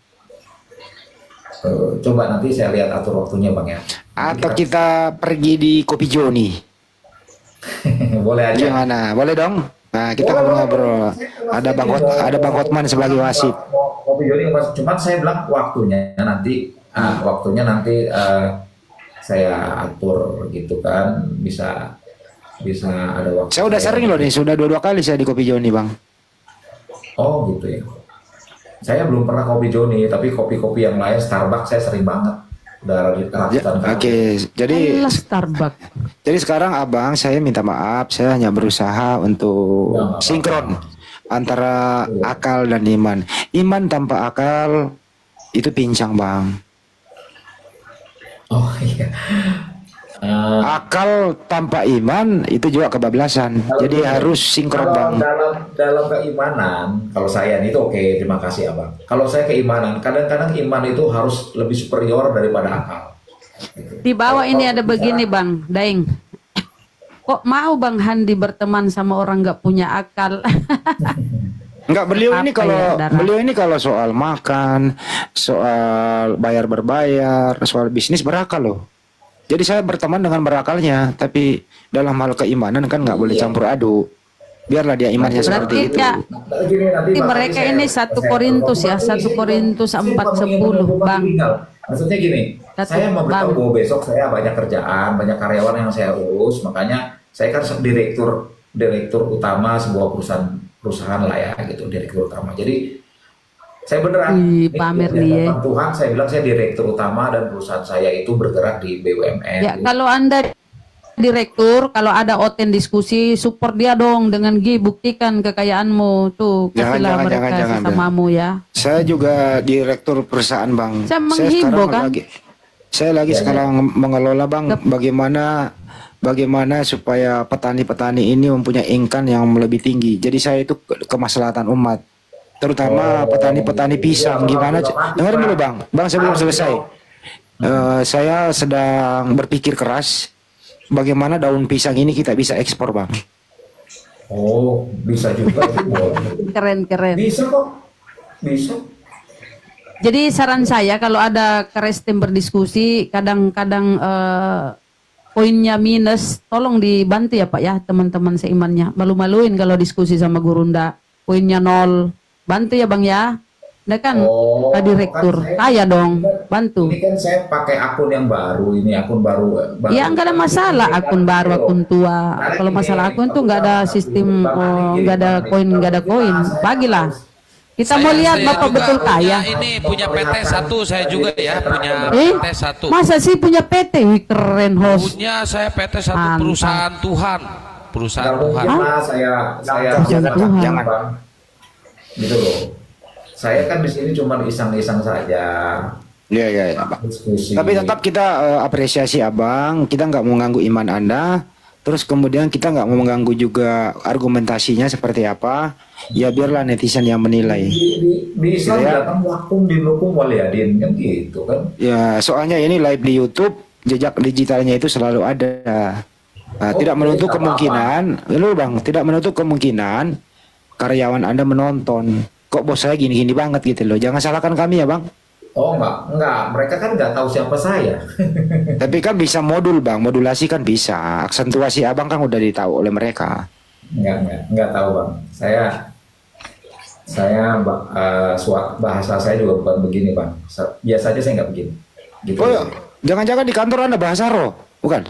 Coba nanti saya lihat atur waktunya Bang ya. Atau kita pergi di Kopi Joni? Boleh aja. Gimana? Boleh dong? Nah, kita ngobrol-ngobrol. Ada Bang Hotman sebagai wasit. Kopi Joni, cuman saya bilang waktunya nanti saya atur gitu kan, bisa ada waktu. Saya udah sering loh nih, sudah 2 kali saya di Kopi Joni Bang. Oh gitu ya. Saya belum pernah Kopi Joni, tapi kopi-kopi yang lain Starbucks saya sering banget. Udah ratusan kali. Oke, jadi Alah, Starbucks. Jadi sekarang Abang, saya minta maaf, saya hanya berusaha untuk Ya, nggak sinkron antara akal dan iman. Iman tanpa akal itu pincang Bang. Oh iya. Akal tanpa iman itu juga kebablasan. Jadi harus sinkron Bang. Dalam keimanan, kalau saya itu oke, terima kasih Abang. Kalau saya keimanan, kadang-kadang iman itu harus lebih superior daripada akal. Di bawah ini ada begini Bang Daeng. Kok mau Bang Handi berteman sama orang nggak punya akal? Enggak, Dara? beliau ini kalau soal makan, soal bayar berbayar, soal bisnis berakal loh. Jadi saya berteman dengan berakalnya, tapi dalam hal keimanan kan nggak boleh campur aduk. Biarlah dia imannya seperti itu. Ya, Nanti mereka ini 1 Korintus ya, 1 Korintus 4:10 Bang. Maksudnya gini, saya mau beritahu bahwa besok saya banyak kerjaan, banyak karyawan yang saya urus, makanya saya kan direktur utama sebuah perusahaan lah ya gitu, direktur utama. Jadi saya beneran pamer di nih ya. hadapan Tuhan, saya bilang saya direktur utama dan perusahaan saya itu bergerak di BUMN. Ya, kalau Anda direktur, kalau ada oten diskusi, support dia dong dengan buktikan kekayaanmu. Tuh, kasihlah mereka sesamamu ya. Saya juga direktur perusahaan Bang. Saya menghimbau sekarang kan? Saya lagi Ya, ya. sekarang mengelola Bang, bagaimana supaya petani-petani ini mempunyai income yang lebih tinggi. Jadi saya itu kemaslahatan umat, terutama petani-petani pisang. Gimana? Dengar dulu Bang, Bang sebelum selesai. Saya sedang berpikir keras bagaimana daun pisang ini kita bisa ekspor Bang. Oh, bisa juga itu boleh. Keren. Bisa kok. Bisa. Jadi saran saya kalau ada Kerestim berdiskusi, kadang-kadang poinnya minus, tolong dibantu ya Pak ya teman-teman seimannya. Malu-maluin kalau diskusi sama Gurunda, poinnya 0. Bantu ya Bang ya. Nah kan Pak Direktur, kan kaya dong, bantu. Ini kan saya pakai akun yang baru, ini akun baru. Ya nggak ada masalah akun baru, akun tua. Kalau masalah akun tuh nggak ada sistem, nggak ada koin, bagilah. Kita mau lihat Bapak juga betul kaya. Ini punya PT 1 saya juga ya, punya PT 1. Masa sih punya PT? Wih, keren host. Punya saya PT 1 Mantap. perusahaan Tuhan. Perusahaan Nggak Tuhan. mungkin lah saya Jangan. Bang. Gitu loh. Saya kan di sini cuma iseng-iseng saja. Iya Bang. Diskusi. Tapi tetap kita apresiasi Abang, kita nggak mau mengganggu iman Anda. Terus kemudian kita nggak mau mengganggu juga argumentasinya seperti apa. Ya biarlah netizen yang menilai. Di Islam datang wakum dinukum waliyadin kan gitu kan. Ya soalnya ini live di YouTube, jejak digitalnya itu selalu ada. Nah, tidak menutup kemungkinan, lu Bang, tidak menutup kemungkinan karyawan Anda menonton. Kok bos saya gini-gini banget gitu loh. Jangan salahkan kami ya Bang. Oh enggak. Mereka kan nggak tahu siapa saya. Tapi kan bisa modul Bang, modulasi kan bisa. Aksentuasi Abang kan udah ditahu oleh mereka. Enggak tahu Bang. Bahasa saya juga bukan begini Bang. Biasa aja saya nggak begini. Gitu. Oh ya, jangan-jangan di kantor Anda bahasa roh, bukan?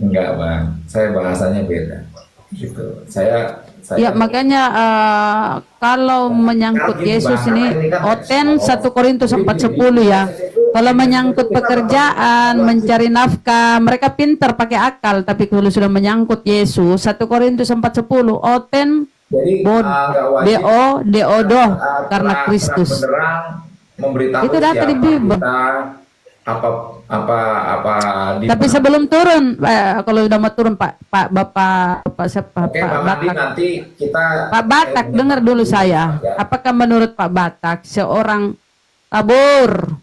Enggak Bang. Saya bahasanya beda. Gitu. Saya Ya makanya kalau menyangkut Yesus ini Oten 1 Korintus 4:10 ya. Kalau menyangkut pekerjaan, mencari nafkah, mereka pintar pakai akal. Tapi kalau sudah menyangkut Yesus 1 Korintus 4:10 Oten Jadi do karena Kristus. Memberitahu Itu data di Bible. Tapi sebelum turun, kalau udah mau turun Bapak siapa? Oke, Pak Bang Andi, Batak. nanti kita Pak Batak, dengar dulu saya. Apakah menurut Pak Batak seorang kabur?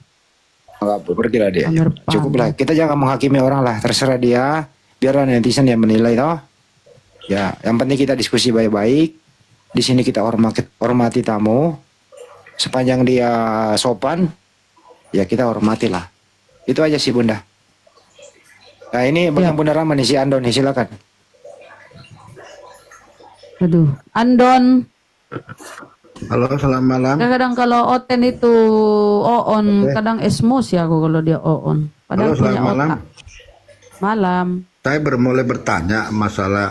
Enggak, berkira dia. Bener, Pak. Cukuplah. Kita jangan menghakimi orang lah, terserah dia. Biarlah netizen yang menilai toh. Ya, yang penting kita diskusi baik-baik. Di sini kita hormati tamu. Sepanjang dia sopan, ya kita hormatilah. Itu aja sih Bunda. Nah ini Ya. Bunda Rama nih, si Andon nih, silakan. Aduh, Andon. Halo, selamat malam. Kadang-kadang kalau Oten itu Oon, kadang esmos ya aku kalau dia Oon. Padahal Halo, punya selamat malam. otak. Malam. Saya mulai bertanya masalah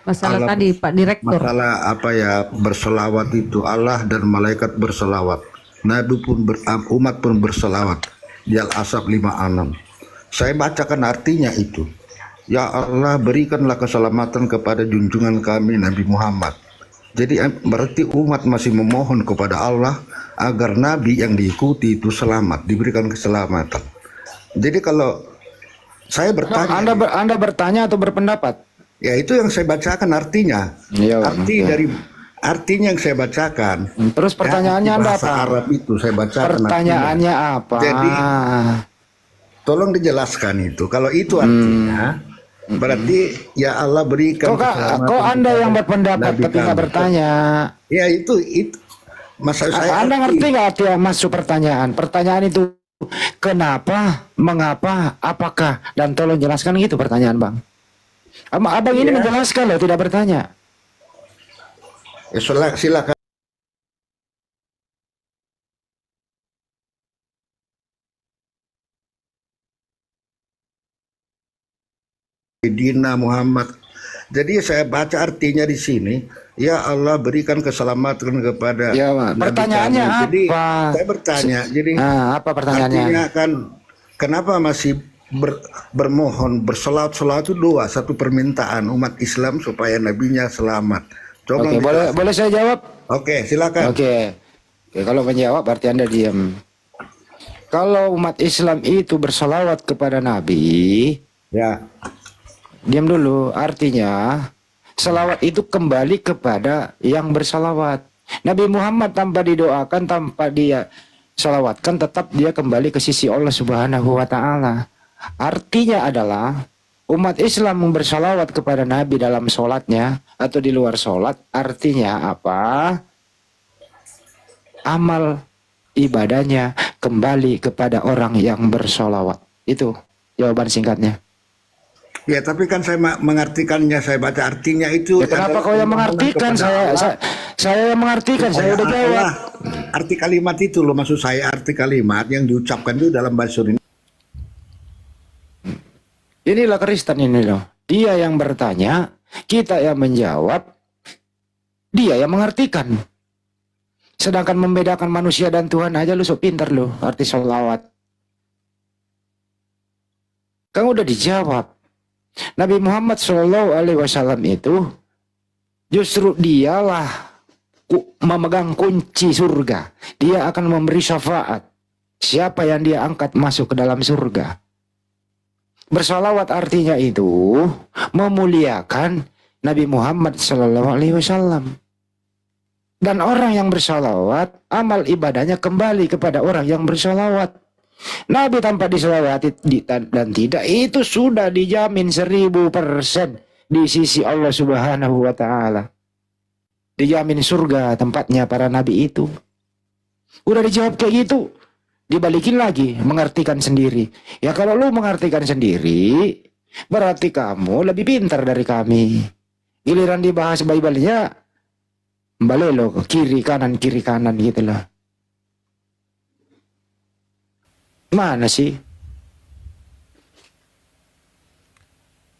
Allah- Tadi Pak Direktur. masalah apa ya, berselawat itu. Allah dan malaikat berselawat. Nabi pun umat pun berselawat. Di Al-Asab 5:6. Saya bacakan artinya itu. Ya Allah, berikanlah keselamatan kepada junjungan kami Nabi Muhammad. Jadi berarti umat masih memohon kepada Allah agar Nabi yang diikuti itu selamat, diberikan keselamatan. Jadi kalau saya bertanya, Anda bertanya atau berpendapat? ya itu yang saya bacakan artinya. Iya, Bang. Artinya yang saya bacakan. Terus pertanyaannya Ya, Anda bahasa apa? Arab itu saya bacakan. Pertanyaannya artinya. apa? Jadi tolong dijelaskan itu. Kalau itu artinya berarti ya Allah berikan keselamatan Kok Anda yang kepada berpendapat Nabi tapi nggak kami. bertanya? Ya itu maksud saya. Anda ngerti nggak arti masuk pertanyaan? Pertanyaan itu kenapa, mengapa, apakah, dan tolong jelaskan gitu pertanyaan Bang. Abang ini menjelaskan loh, tidak bertanya. Ya, silakan. Dina Muhammad. Jadi saya baca artinya di sini, ya Allah berikan keselamatan kepada Ya, Bang. Nabi Pertanyaannya kami. Jadi apa? saya bertanya, jadi Apa pertanyaannya? artinya kan kenapa masih bermohon berselawat itu doa, satu permintaan umat Islam supaya nabinya selamat. Coba Oke, boleh saya jawab? Oke, silakan. Oke, kalau menjawab berarti Anda diam. Kalau umat Islam itu bersolawat kepada Nabi, Ya, diam dulu. Artinya, selawat itu kembali kepada yang bersolawat. Nabi Muhammad tanpa didoakan, tanpa dia solawatkan, tetap dia kembali ke sisi Allah Subhanahu wa Ta'ala. Artinya adalah umat Islam bersolawat kepada Nabi dalam sholatnya atau di luar sholat. Artinya apa? Amal ibadahnya kembali kepada orang yang bersolawat. Itu jawaban singkatnya. ya, tapi kan saya mengartikannya, saya baca artinya itu. Ya, kenapa kau yang mengartikan? Saya yang mengartikan, saya udah jawab. Allah. Arti kalimat itu loh, maksud saya arti kalimat yang diucapkan itu dalam bahasa ini. Inilah Kristen ini loh. Dia yang bertanya, kita yang menjawab, dia yang mengartikan. Sedangkan membedakan manusia dan Tuhan aja lu sok pintar lu arti sholawat. Kamu udah dijawab. Nabi Muhammad SAW itu justru dialah memegang kunci surga. Dia akan memberi syafaat. Siapa yang dia angkat masuk ke dalam surga. Bersolawat artinya itu memuliakan Nabi Muhammad SAW. Dan orang yang bersolawat, amal ibadahnya kembali kepada orang yang bersolawat. Nabi tanpa disolawati dan tidak, itu sudah dijamin 1000% di sisi Allah Subhanahu wa Ta'ala. Dijamin surga tempatnya para nabi itu. Udah dijawab kayak gitu, dibalikin lagi, mengartikan sendiri. Ya kalau lu mengartikan sendiri, berarti kamu lebih pintar dari kami. Giliran dibahas Bible-nya, balelo kiri kanan gitu lah. Mana sih?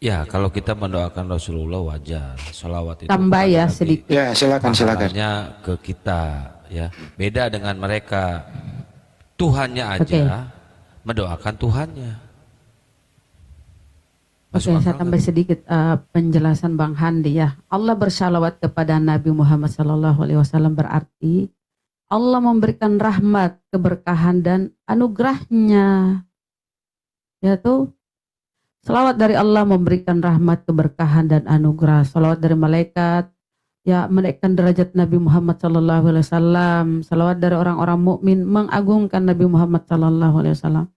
Ya, kalau kita mendoakan Rasulullah wajar. Sholawat itu Tambah kepada ya Nabi, sedikit. Ya silakan. pahalanya ke kita, ya. Beda dengan mereka, Tuhannya aja Oke. mendoakan Tuhannya. Oke, Masuk saya akal tambah nggak? sedikit penjelasan Bang Handi ya. Allah bersalawat kepada Nabi Muhammad SAW berarti Allah memberikan rahmat, keberkahan dan anugerahnya. Yaitu salawat dari Allah memberikan rahmat, keberkahan dan anugerah. Salawat dari malaikat ya menaikkan derajat Nabi Muhammad SAW. Salawat dari orang-orang mukmin mengagungkan Nabi Muhammad SAW.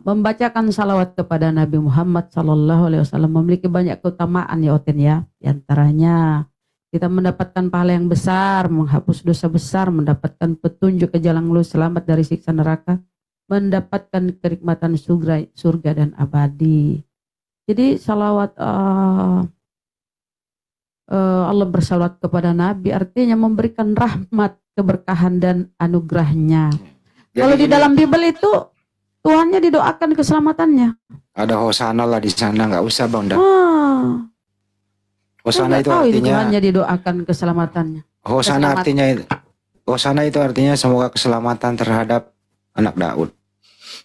Membacakan salawat kepada Nabi Muhammad SAW memiliki banyak keutamaan ya Oten ya. Di antaranya kita mendapatkan pahala yang besar, menghapus dosa besar, mendapatkan petunjuk ke jalan lurus, selamat dari siksa neraka, mendapatkan kenikmatan surga dan abadi. Jadi salawat Allah bersalawat kepada Nabi artinya memberikan rahmat, keberkahan dan anugerahnya. Kalau di dalam Bible itu Tuhannya didoakan keselamatannya. Ada hosana lah di sana, nggak usah Bang. Ah, Hosana itu tahu ini artinya, Tuhannya didoakan keselamatannya. Hosana itu artinya semoga keselamatan terhadap anak Daud.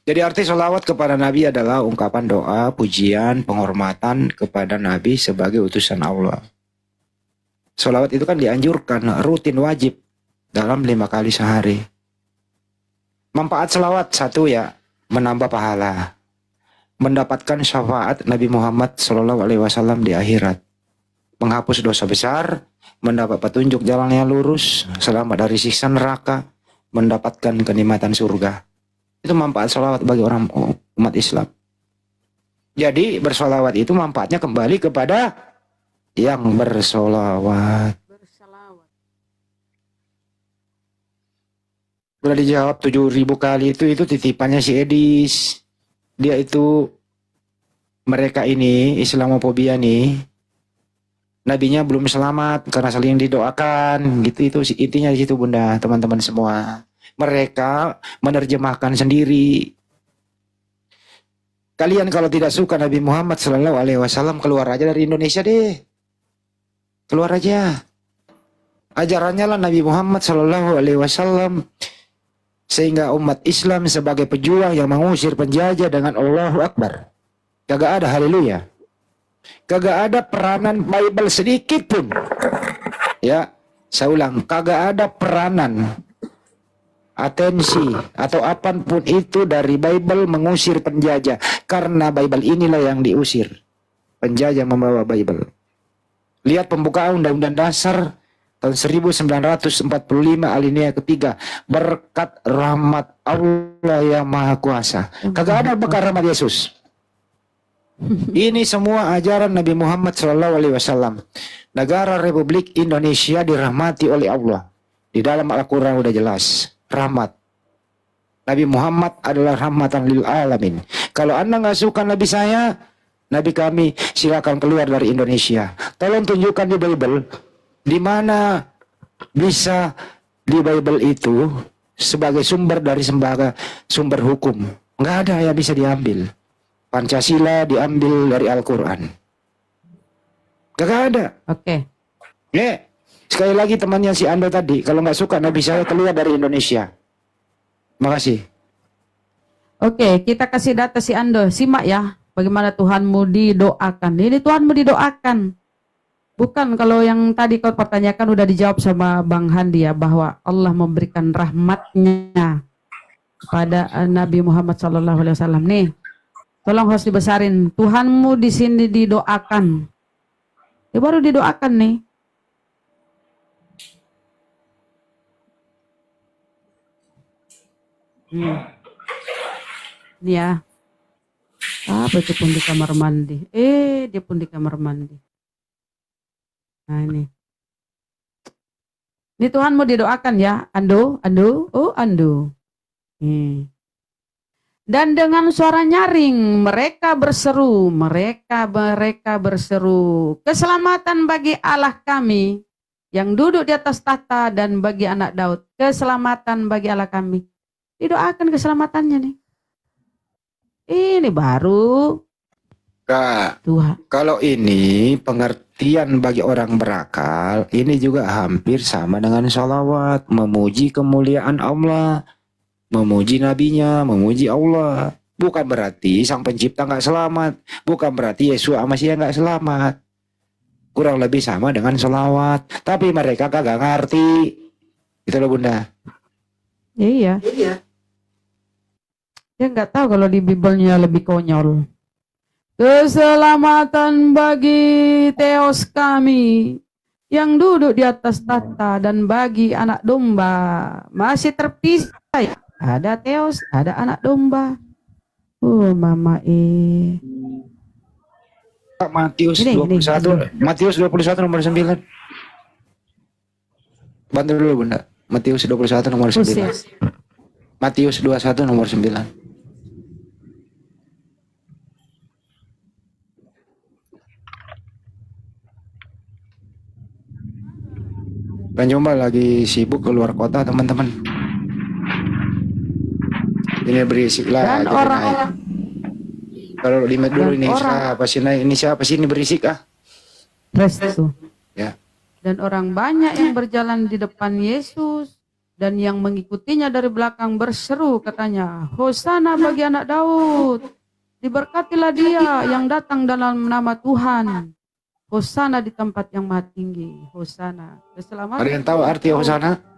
Jadi arti sholawat kepada Nabi adalah ungkapan doa, pujian, penghormatan kepada Nabi sebagai utusan Allah. Sholawat itu kan dianjurkan, rutin wajib dalam 5 kali sehari. Manfaat sholawat satu ya, menambah pahala, mendapatkan syafaat Nabi Muhammad SAW di akhirat, menghapus dosa besar, mendapat petunjuk jalan yang lurus, selamat dari siksa neraka, mendapatkan kenikmatan surga. Itu manfaat sholawat bagi orang umat Islam. Jadi bersolawat itu manfaatnya kembali kepada yang bersolawat. Udah dijawab 7.000 kali itu titipannya si Edis. Dia itu, mereka ini Islamofobia nih, nabinya belum selamat karena saling didoakan gitu. Itu intinya di situ Bunda, teman-teman semua. Mereka menerjemahkan sendiri. Kalian kalau tidak suka Nabi Muhammad SAW, keluar aja dari Indonesia deh. Keluar aja. Ajarannya lah Nabi Muhammad SAW. Sehingga umat Islam sebagai pejuang yang mengusir penjajah dengan Allahu Akbar. Kagak ada, haleluya. Kagak ada peranan Bible sedikit pun. Ya, saya ulang, kagak ada peranan atensi atau apapun itu dari Bible mengusir penjajah. Karena Bible inilah yang diusir. Penjajah membawa Bible. Lihat pembukaan Undang-Undang Dasar tahun 1945 alinea ketiga. Berkat rahmat Allah yang Maha Kuasa. Kagak ada berkat rahmat Yesus. Ini semua ajaran Nabi Muhammad SAW. Negara Republik Indonesia dirahmati oleh Allah. Di dalam Al-Quran udah jelas. Rahmat. Nabi Muhammad adalah rahmatan lil alamin. Kalau Anda nggak suka Nabi saya, Nabi kami, silakan keluar dari Indonesia. Tolong tunjukkan di Bible. Di mana bisa di Bible itu sebagai sumber dari sumber hukum. Nggak ada yang bisa diambil. Pancasila diambil dari Al-Quran. Gak ada. Oke. Sekali lagi temannya si Ando tadi, kalau nggak suka Nabi saya keluar dari Indonesia. Makasih. Oke, kita kasih data si Ando. Simak ya, bagaimana Tuhanmu didoakan. Ini Tuhanmu didoakan. Bukan kalau yang tadi kau pertanyakan udah dijawab sama Bang Handi ya, bahwa Allah memberikan rahmatnya pada Nabi Muhammad SAW. Nih, tolong harus dibesarin. Tuhanmu di sini didoakan. Dia baru didoakan nih. Ini ya. Apa itu pun di kamar mandi? Dia pun di kamar mandi. Nah ini. Ini Tuhanmu didoakan ya. Ando. Oh Ando. Dan dengan suara nyaring mereka berseru, mereka berseru, keselamatan bagi Allah kami yang duduk di atas tahta dan bagi anak Daud, keselamatan bagi Allah kami. Didoakan keselamatannya nih. Ini baru. Kak, Tuhan. kalau ini pengertian bagi orang berakal, ini juga hampir sama dengan sholawat, memuji kemuliaan Allah. Memuji nabinya, memuji Allah. Bukan berarti sang pencipta nggak selamat. Bukan berarti Yesus Masih nggak selamat. Kurang lebih sama dengan sholawat. Tapi mereka kagak ngerti. Itu loh Bunda. Iya. Dia nggak tahu kalau di Biblenya lebih konyol. Keselamatan bagi Theos kami yang duduk di atas tahta dan bagi anak domba. Masih terpisah ya. Ada Theos, ada anak domba. Mama Matius 21, Matius 21 nomor 9. Bantu dulu Bunda. Matius 21 nomor 9. Matius 21 nomor 9. Dan coba lagi sibuk keluar kota teman-teman. Ini berisik lah. Dan orang kalau limet dulu ini siapa sih naik? Ini siapa sih ini berisik ah? Restu. Ya. Dan orang banyak yang berjalan di depan Yesus dan yang mengikutinya dari belakang berseru katanya, Hosana bagi anak Daud. Diberkatilah dia yang datang dalam nama Tuhan. Hosana di tempat yang maha tinggi. Hosana. Ada yang tahu arti Hosana?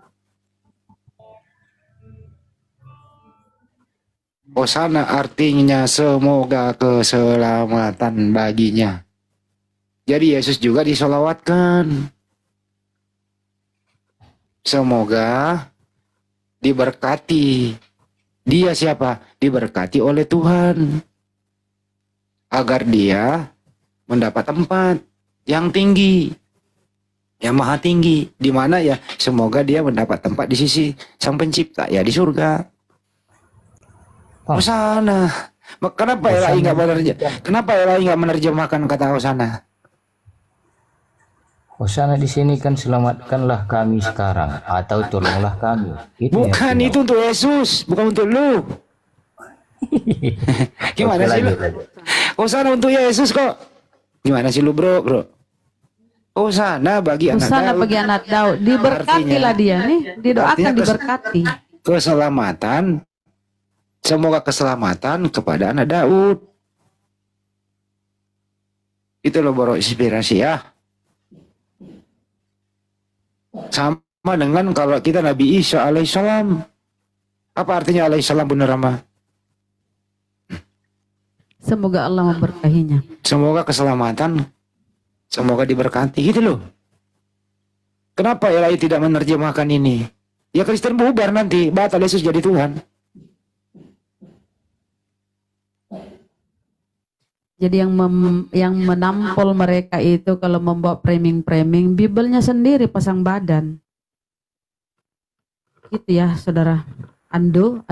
Hosana artinya semoga keselamatan baginya. Jadi Yesus juga disolawatkan. Semoga diberkati. Dia siapa? Diberkati oleh Tuhan. Agar dia mendapat tempat yang tinggi. Yang maha tinggi. Di mana ya? Semoga dia mendapat tempat di sisi Sang Pencipta. Ya di surga. Hosana. Kenapa Elai nggak menerjemahkan kata Hosana? Hosana di sini kan selamatkanlah kami sekarang atau tolonglah kami. Bukan itu untuk Yesus, bukan untuk lu. Gimana sih lu? Hosana untuk Yesus kok. Gimana sih lu bro? Hosana bagi anak Daud. Hosana bagi anak Daud. Diberkatilah dia nih. Didoakan diberkati. Keselamatan. Semoga keselamatan kepada anak Daud. Itu loh bro inspirasi ya. Sama dengan kalau kita Nabi Isa alaihissalam. Apa artinya alaihissalam, Bunda Rama? Semoga Allah memberkahinya. Semoga keselamatan, semoga diberkati, gitu loh. Kenapa Elai tidak menerjemahkan ini? Ya Kristen bubar nanti, batal Yesus jadi Tuhan. Jadi yang menampol mereka itu kalau membawa framing-framing, Bibelnya sendiri pasang badan. Gitu ya, saudara. Andu.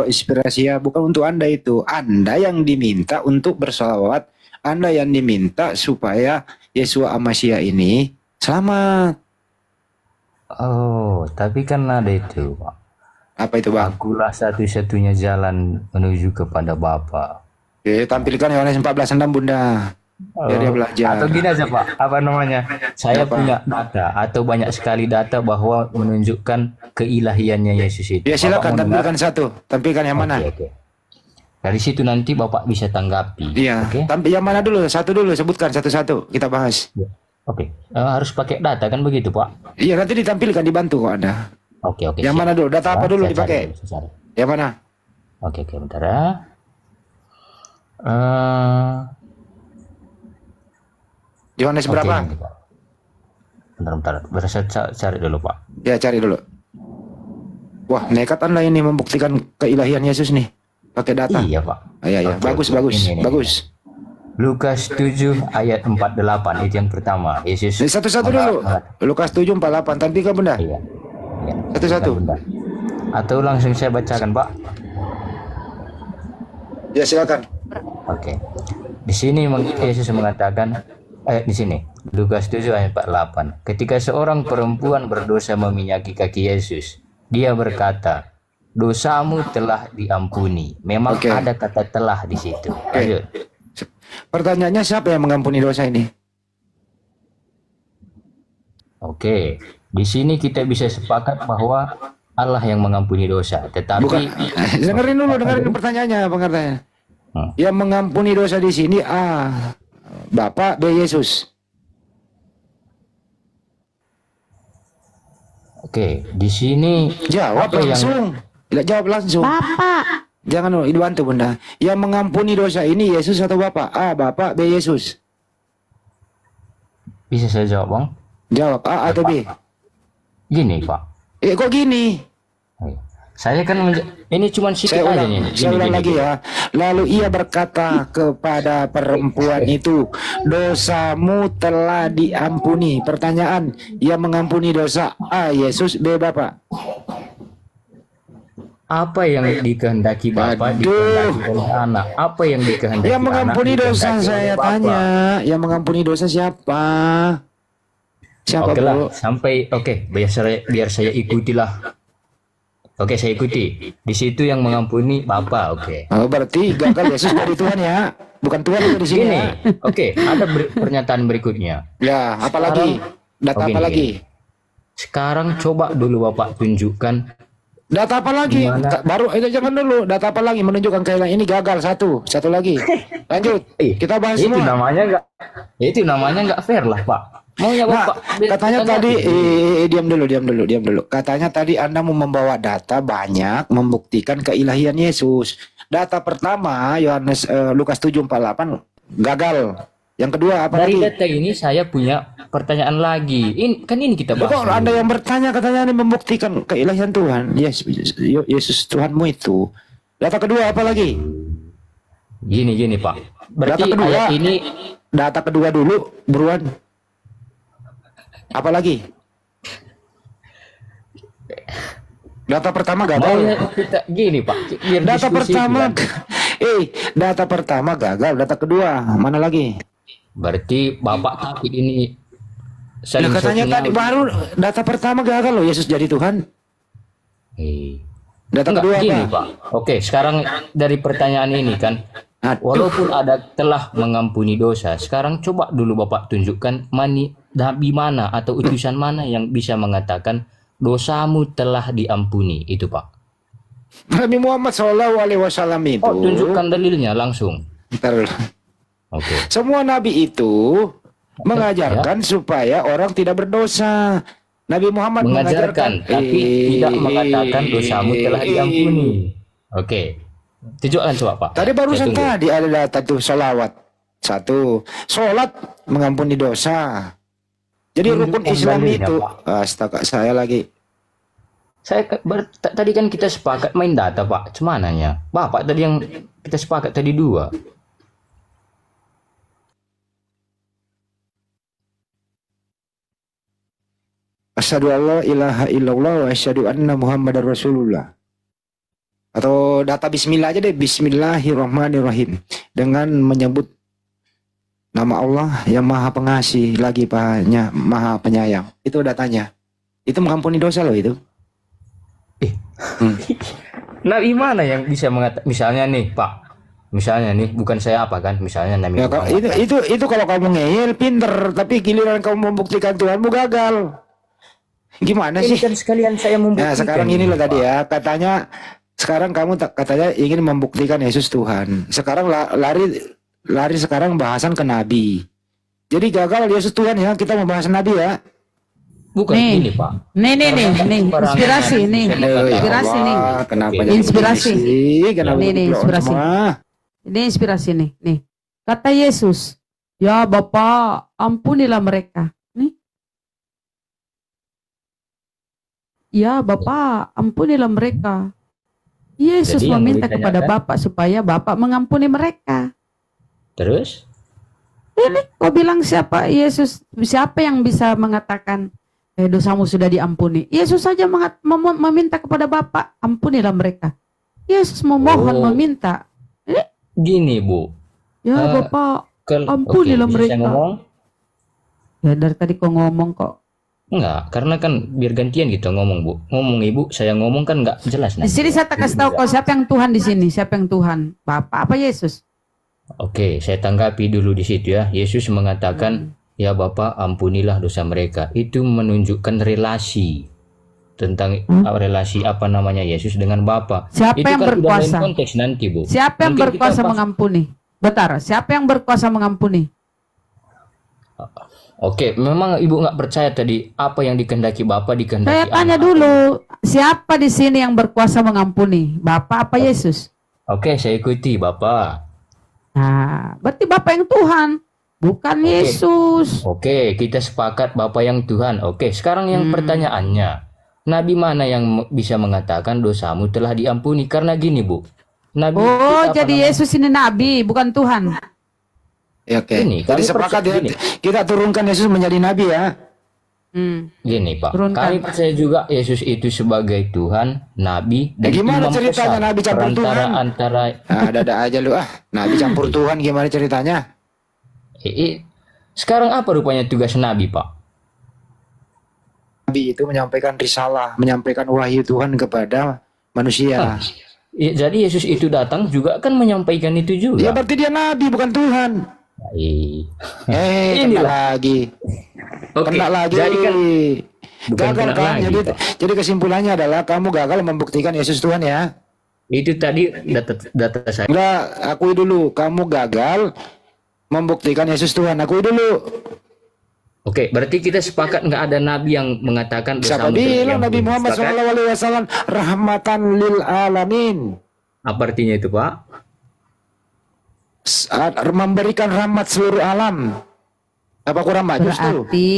Inspirasi ya, bukan untuk Anda itu. Anda yang diminta untuk bersolawat, Anda yang diminta supaya Yesua Amasya ini selamat. Oh, tapi kan ada itu, Pak. Apa itu, Bang? Akulah satu-satunya jalan menuju kepada Bapa. Oke, tampilkan Yohanes 14:6, Bunda. Biar dia belajar. Atau gini aja, Pak, apa namanya? Saya punya data atau banyak sekali data bahwa menunjukkan keilahiannya Yesus itu. Ya silakan Bapak mendengar? tampilkan satu. Tampilkan yang mana? Oke. Dari situ nanti Bapak bisa tanggapi. Iya. Oke. Tampil yang mana dulu? Satu dulu, sebutkan satu-satu. Kita bahas. Oke. Harus pakai data kan begitu, Pak? Iya, nanti ditampilkan, dibantu kok Anda. Oke. Yang siap. mana dulu? Data apa dulu Saya dipakai? cari. Yang mana? Oke, bentar ya. Yohanes Oke, berapa? ini, Pak. Bentar. Saya cari dulu, Pak. Ya, cari dulu. Wah, nekat Anda ini membuktikan keilahian Yesus nih. Pakai data. Iya, Pak. Iya. Oke, Bagus. ini. Bagus. Lukas 7 ayat 48 itu yang pertama. Yesus Satu-satu dulu. Lukas 7:48. Tampilkan, Bunda. Iya. Satu-satu. Bentar. Atau langsung saya bacakan, Pak. Ya, silakan. Oke. Di sini Yesus mengatakan di sini Lukas 7 ayat 48. Ketika seorang perempuan berdosa meminyaki kaki Yesus, dia berkata, "Dosamu telah diampuni." Memang ada kata telah di situ. Lanjut. Pertanyaannya, siapa yang mengampuni dosa ini? Oke. Di sini kita bisa sepakat bahwa Allah yang mengampuni dosa. Tetapi Bukan. Dengerin dulu pertanyaannya, pengertiannya. Yang mengampuni dosa di sini A, Bapak, B, Yesus. Oke, di sini jawab langsung. Tidak jawab langsung. Bapak. Jangan dulu, dibantu, Bunda. Yang mengampuni dosa ini Yesus atau Bapak? A, Bapak, B, Yesus. Bisa saya jawab, Bang? Jawab A atau B? Gini, Pak. Kok gini? Saya kan ini cuma sedikit aja nih. Saya ulang lagi ya. Lalu ia berkata kepada perempuan itu, "Dosamu telah diampuni." Pertanyaan, yang mengampuni dosa A, Yesus, B, Bapak? Apa yang dikehendaki Bapak dikehendaki oleh anak? Apa yang dikehendaki yang mengampuni anak, dosa saya tanya? Yang mengampuni dosa siapa? Siapa, Oke lah, Bro? sampai biar saya ikutilah. Oke, saya ikuti. Di situ yang mengampuni Bapak, oke. Oh, berarti gagal Yesus dari Tuhan ya? Bukan Tuhan itu di sini. Gini, Ya? oke, ada pernyataan berikutnya. Ya, apa lagi? Data apa lagi? Sekarang coba dulu Bapak tunjukkan. Data apa lagi? Baru itu jangan dulu. Data apa lagi menunjukkan kailan ini gagal satu lagi. Lanjut. Kita bahas Itu semua. namanya nggak fair lah, Pak. Maunya Bapak. Katanya tadi diam dulu. Katanya tadi Anda mau membawa data banyak membuktikan keilahian Yesus. Data pertama Lukas 7:48 gagal. Yang kedua apa Dari lagi? data ini saya punya pertanyaan lagi. Ini kita bahas. Kok Anda yang bertanya katanya ini membuktikan keilahian Tuhan. Yesus Tuhanmu itu. Data kedua apa lagi? Gini Pak. Berarti Data kedua, ayat ini data kedua dulu buruan. Apa lagi? Data pertama gagal. Gini Pak. Biar Data diskusi pertama kan. data pertama gagal. Data kedua mana lagi? Berarti Bapak takut ini Nah, katanya tadi baru data pertama gagal loh Yesus jadi Tuhan. Data kedua gini, apa? Pak. Oke, sekarang dari pertanyaan ini kan, walaupun ada telah mengampuni dosa, sekarang coba dulu Bapak tunjukkan nabi mana atau utusan mana yang bisa mengatakan dosamu telah diampuni itu, Pak. Nabi Muhammad SAW itu. Oh, tunjukkan dalilnya langsung. Bentar. Oke. Semua nabi itu mengajarkan supaya orang tidak berdosa. Nabi Muhammad mengajarkan, tapi tidak mengatakan dosamu telah diampuni. Oke, tunjukkan coba Pak. Tadi barusan Saya tunggu. tadi ada data tuh salawat. Satu, sholat mengampuni dosa. Jadi rukun Tunjukkan Islam dalilnya, itu, Pak. astaga saya lagi. Tadi kan kita sepakat main data Pak. Cumananya Bapak tadi yang kita sepakat tadi 2. Asyhadu alla ilaha illallah wa asyhadu anna Muhammadar Rasulullah. Atau data bismillah aja deh, bismillahirrahmanirrahim. Dengan menyebut nama Allah yang maha pengasih lagi maha penyayang. Itu datanya. Itu mengampuni dosa loh itu. Nabi mana yang bisa mengatakan, misalnya nih Pak, misalnya nih bukan saya apa kan, misalnya Nabi Ya, Muhammad. itu kalau kamu ngeyel pinter, tapi giliran kamu membuktikan Tuhanmu gagal. Gimana Ini sih? kan sekalian saya membuktikan. Nah, sekarang ini loh Pak. tadi ya, katanya sekarang kamu katanya ingin membuktikan Yesus Tuhan. Sekarang lari sekarang bahasan ke Nabi. Jadi gagal Yesus Tuhan ya, kita membahas Nabi ya. Bukan Nih. ini Pak. Nih, Sembarangan inspirasi Nabi nih, bisa dikatakan. inspirasi nih. Kenapa Oke. jadi Inspirasi. begini? Kenapa Nih, jadi blown inspirasi. semua? Ini inspirasi nih. Kata Yesus, ya Bapa, ampunilah mereka. Nih. Ya Bapa, ampunilah mereka. Yesus Jadi yang meminta ditanyakan- kepada Bapa supaya Bapa mengampuni mereka. Terus? Ini kau bilang siapa Yesus? Siapa yang bisa mengatakan dosamu sudah diampuni? Yesus saja meminta kepada Bapa, ampunilah mereka. Yesus memohon Oh. meminta. Gini Bu. Ya Eh, Bapa, Oke, ampunilah bisa mereka. saya ngomong? Ya dari tadi kau ngomong kok. Enggak, karena kan biar gantian gitu ngomong Bu. Ngomong Ibu, saya ngomong kan enggak jelas Di nanti. sini saya tak kasih tahu kau siapa yang Tuhan di sini, siapa yang Tuhan? Bapa apa Yesus? Oke, saya tanggapi dulu di situ ya. Yesus mengatakan, ya Bapa ampunilah dosa mereka. Itu menunjukkan relasi tentang relasi apa namanya Yesus dengan Bapa. Siapa Itu yang kan udah berkuasa? lain konteks nanti Bu. Siapa yang Mungkin kita berkuasa pas- mengampuni? Bentar, siapa yang berkuasa mengampuni? Oke, memang Ibu nggak percaya tadi apa yang dikehendaki Bapa dikehendaki Saya tanya Anak. dulu, siapa di sini yang berkuasa mengampuni? Bapa apa Yesus? Oke, saya ikuti Bapa. Nah, berarti Bapa yang Tuhan, bukan Oke. Yesus. Oke, kita sepakat Bapa yang Tuhan. Oke, sekarang yang pertanyaannya, Nabi mana yang bisa mengatakan dosamu telah diampuni? Karena gini Bu, Nabi Oh, kita apa jadi namanya? Yesus ini nabi, bukan Tuhan. Ya, oke. Ini, Jadi kami sepakat percaya- ya, gini. kita turunkan Yesus menjadi nabi ya. Gini Pak, Turunkan. kami percaya juga Yesus itu sebagai Tuhan, Nabi, dan gimana imam ceritanya besar. Nabi campur Perantara Tuhan? antara Nah, ada aja lu nabi campur Tuhan gimana ceritanya? sekarang apa rupanya tugas Nabi Pak? Nabi itu menyampaikan risalah, menyampaikan wahyu Tuhan kepada manusia. Jadi Yesus itu datang juga kan menyampaikan itu Ya juga. berarti dia nabi bukan Tuhan. Kena Inilah. lagi. Oke, Kena lagi. jadi kan bukan gagal kena kan? lagi, Jadi, Pak. jadi kesimpulannya adalah kamu gagal membuktikan Yesus Tuhan ya. Itu tadi data saya. Enggak, akui dulu kamu gagal membuktikan Yesus Tuhan. Akui dulu. Oke, berarti kita sepakat nggak ada nabi yang mengatakan Siapa dosamu bilang Nabi diampuni. Muhammad Sepakat? SAW rahmatan lil alamin. Apa artinya itu Pak? Memberikan rahmat seluruh alam. Apa kurang majus tuh? Berarti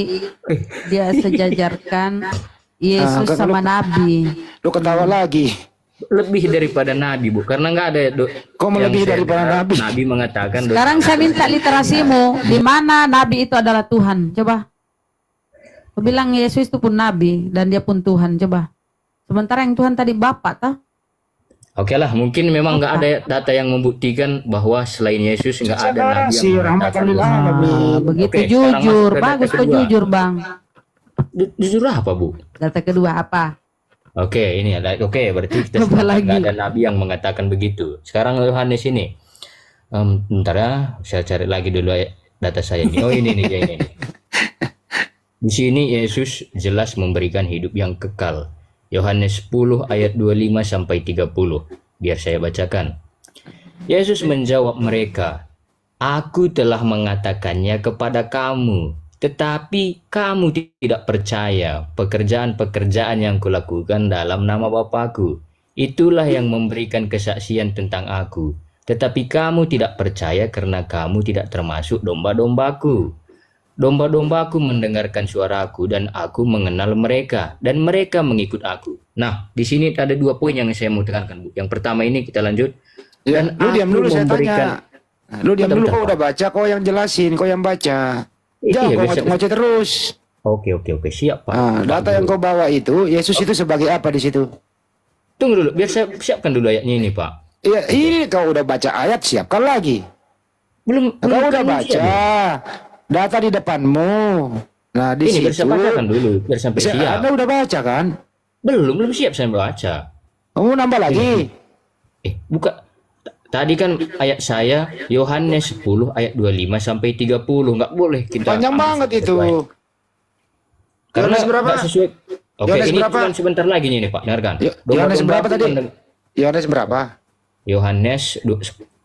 dia sejajarkan Yesus kan sama Nabi. Lu ketawa lagi. Lebih daripada nabi Bu, karena nggak ada Kok melebihi yang saya daripada dengar, nabi? Nabi mengatakan Sekarang saya minta literasimu, di mana Nabi itu adalah Tuhan? Coba. Kau bilang Yesus itu pun Nabi dan dia pun Tuhan. Coba. Sementara yang Tuhan tadi Bapak, toh? Oke lah, mungkin memang nggak ada data yang membuktikan bahwa selain Yesus nggak ada nabi Si yang rahmatan lil mengatakan. alamin. Begitu Oke, sekarang jujur. masuk ke data Bagus kau kedua. jujur, Bang. Jujur apa Bu? Data kedua apa? Oke, ini ada. Oke, berarti kita Apa sepakat lagi? nggak ada nabi yang mengatakan begitu. Sekarang Yohanes ini, bentar ya, saya cari lagi dulu data saya ini. Oh ini nih, ini. Di sini Yesus jelas memberikan hidup yang kekal. Yohanes 10 ayat 25 sampai 30. Biar saya bacakan. Yesus menjawab mereka, "Aku telah mengatakannya kepada kamu, Tetapi kamu tidak percaya pekerjaan-pekerjaan yang kulakukan dalam nama Bapakku. Itulah yang memberikan kesaksian tentang aku. Tetapi kamu tidak percaya karena kamu tidak termasuk domba-dombaku. Domba-dombaku mendengarkan suaraku dan aku mengenal mereka dan mereka mengikut aku. Nah, di sini ada 2 poin yang saya mau tekankan, Bu. Yang pertama ini kita lanjut. Ya, Dan lu diam aku dulu saya memberikan- tanya. Lu diam dulu, Bentar, kau Pak. udah baca, kau yang jelasin, kau yang baca. Iya, Jangan kau bisa- ngoceh terus. Oke, siap, Pak. Nah, data yang kau bawa itu, Yesus itu sebagai apa di situ? Tunggu dulu, biar saya siapkan dulu ayatnya ini, Pak. Iya, ini kau udah baca ayat, siapkan lagi. Belum, Kau udah kan baca. siap. Data di depanmu. Nah, di Ini biar situ. saya bacakan dulu, biar sampai siap. Anda udah baca kan? Belum siap saya baca. Kamu nambah lagi. Buka. Tadi kan ayat saya Yohanes 10 ayat 25 sampai 30. Nggak boleh kita Panjang ambil banget satu itu. ayat. Karena Yohanes berapa? nggak sesuai. Oke, Yohanes ini berapa? cuma sebentar lagi nih Pak, dengarkan. Yohanes berapa tadi? Mendeng- Yohanes berapa?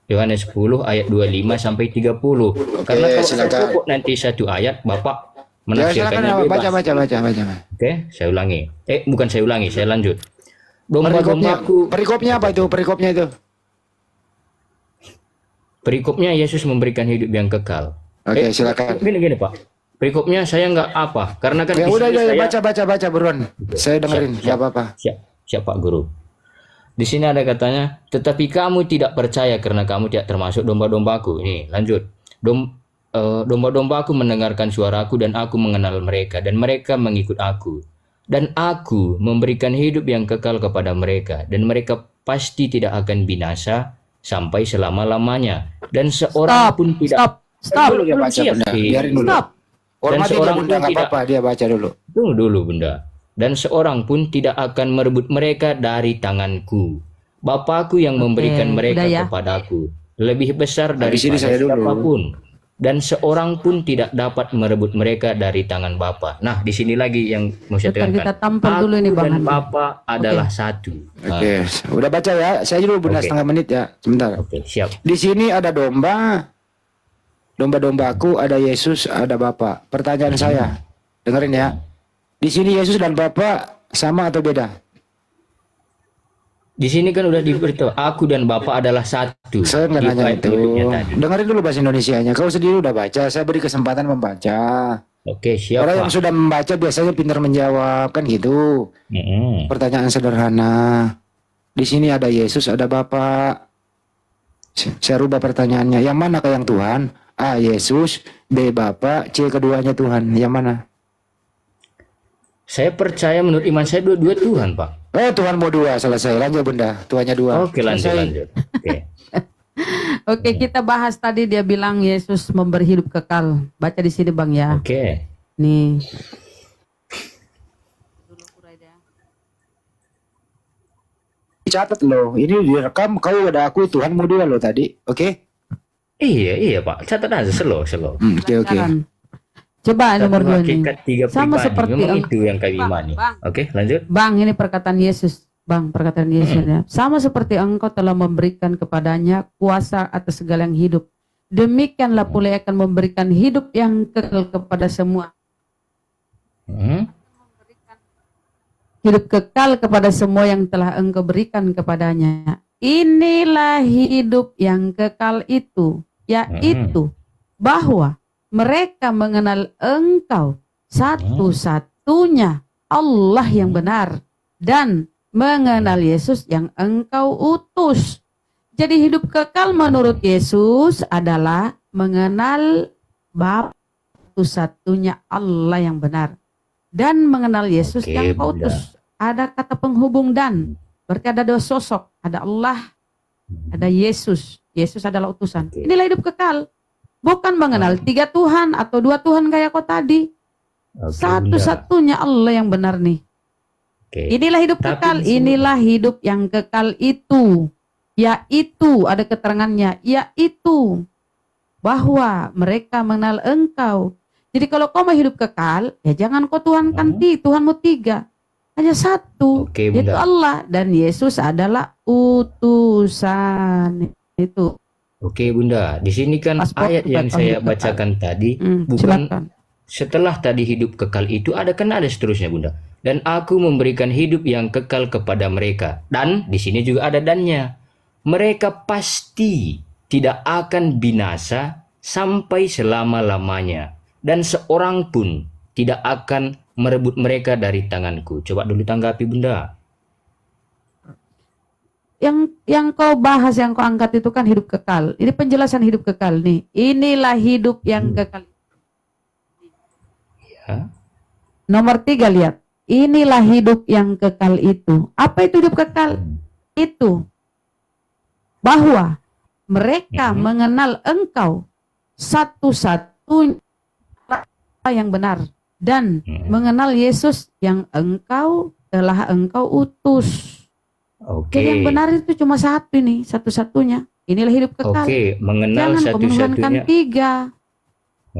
Yohanes 10 ayat 25 sampai 30. Karena kalau saya silakan. pokok nanti satu ayat Bapak Ya, silakan menafsirkannya bebas. baca. Oke, saya ulangi. Bukan saya ulangi, saya lanjut. Perikopnya, Domba-dombaku. perikopnya apa itu? Perikopnya itu. Perikopnya Yesus memberikan hidup yang kekal. Oke, silakan. Gini Pak. Perikopnya saya nggak apa, karena kan Ya di udah, sini ya, saya baca buruan. Saya dengerin, Siap, nggak apa-apa. siap Pak Guru. Di sini ada katanya, tetapi kamu tidak percaya karena kamu tidak termasuk domba-dombaku. Ini lanjut. Domba-dombaku mendengarkan suaraku dan aku mengenal mereka dan mereka mengikut aku. Dan aku memberikan hidup yang kekal kepada mereka dan mereka pasti tidak akan binasa sampai selama-lamanya. Dan seorang pun tidak Stop. Dulu dia belum baca, siap Bunda. sih. Biarin dulu. Stop. Hormati dia, seorang Bunda, pun nggak tidak- apa-apa. Dia baca dulu. Tunggu dulu Bunda. Dan seorang pun tidak akan merebut mereka dari tanganku. Bapakku yang memberikan mereka udah ya. kepadaku lebih besar Nah, di sini daripada saya dulu. siapapun. Dan seorang pun tidak dapat merebut mereka dari tangan Bapa. Nah, di sini lagi yang mau saya Bentar, tekankan. kita tampil dulu ini, Aku Bang dan Andi. Bapa adalah satu. Nah, Oke, udah baca ya. Saya dulu, Bunda, Oke. setengah menit ya. Sebentar. Oke, siap. Di sini ada domba-dombaku, ada Yesus, ada Bapa. Pertanyaan saya, dengerin ya. Di sini Yesus dan Bapa sama atau beda? Di sini kan udah diberitahu, aku dan Bapa adalah satu. Saya nggak Di nanya ayat itu. berikutnya tadi. Dengerin dulu bahasa Indonesianya. Kau sendiri udah baca, saya beri kesempatan membaca. Oke, siap Orang Pak. yang sudah membaca biasanya pintar menjawab, kan gitu. Mm-mm. Pertanyaan sederhana. Di sini ada Yesus, ada Bapa. Saya rubah pertanyaannya. Yang mana yang Tuhan? A. Yesus, B. Bapa, C. Keduanya Tuhan. Yang mana? Saya percaya menurut iman saya dua-dua Tuhan, Pak. Oh, Tuhan mau dua, selesai. Lanjut, Bunda. Tuhannya dua. Oke, lanjut, Selesai. lanjut. Oke. Oke, kita bahas tadi dia bilang Yesus memberi hidup kekal. Baca di sini Bang ya. Oke. Nih. Catat loh. Ini direkam. Kau udah akui Tuhan mau dua loh tadi. Oke? Iya, Pak. Catat aja slow. Oke. Sekarang. Coba nomor 2 nih. Hakikat tiga Sama pribadi. seperti Memang itu yang kami Bang, imani. Bang. Oke, lanjut. Bang, ini perkataan Yesus. Bang, perkataan Yesus ya. Sama seperti engkau telah memberikan kepadanya kuasa atas segala yang hidup. Demikianlah pula ia akan memberikan hidup yang kekal kepada semua. Hidup kekal kepada semua yang telah engkau berikan kepadanya. Inilah hidup yang kekal itu, yaitu bahwa mereka mengenal engkau satu-satunya Allah yang benar dan mengenal Yesus yang engkau utus. Jadi hidup kekal menurut Yesus adalah mengenal Bapa satu-satunya Allah yang benar dan mengenal Yesus Oke, yang kau Bunda. utus. Ada kata penghubung dan, berarti ada dua sosok, ada Allah, ada Yesus. Yesus adalah utusan. Oke. Inilah hidup kekal. Bukan mengenal tiga Tuhan atau dua Tuhan kayak kau tadi. Oke, Satu-satunya Allah yang benar nih. Bunda. Oke. Inilah hidup Tapi kekal. di sini- Inilah hidup yang kekal itu. Yaitu, ada keterangannya. Yaitu, bahwa mereka mengenal engkau. Jadi kalau kau mau hidup kekal, ya jangan kau tuhankan Tuhanmu tiga. Hanya satu, Oke, yaitu Bunda. Allah. Dan Yesus adalah utusan. Itu. Oke, Bunda. Di sini kan Paspor, ayat yang buat saya hidup kekal. bacakan tadi bukan Silakan. Setelah tadi hidup kekal itu ada kan ada seterusnya Bunda. Dan aku memberikan hidup yang kekal kepada mereka. Dan di sini juga ada dannya. Mereka pasti tidak akan binasa sampai selama-lamanya. Dan seorang pun tidak akan merebut mereka dari tanganku. Coba dulu tanggapi Bunda. Yang kau bahas, yang kau angkat itu kan hidup kekal. Ini penjelasan hidup kekal nih. Inilah hidup yang kekal. Ya. Nomor 3 lihat. Inilah hidup yang kekal itu. Apa itu hidup kekal? Itu bahwa mereka mengenal engkau satu-satunya yang benar dan mengenal Yesus yang telah engkau utus. Oke. Jadi yang benar itu cuma satu ini, satu-satunya. Inilah hidup kekal. Oke, mengenal Jangan kau menuhankan satu-satunya. 3.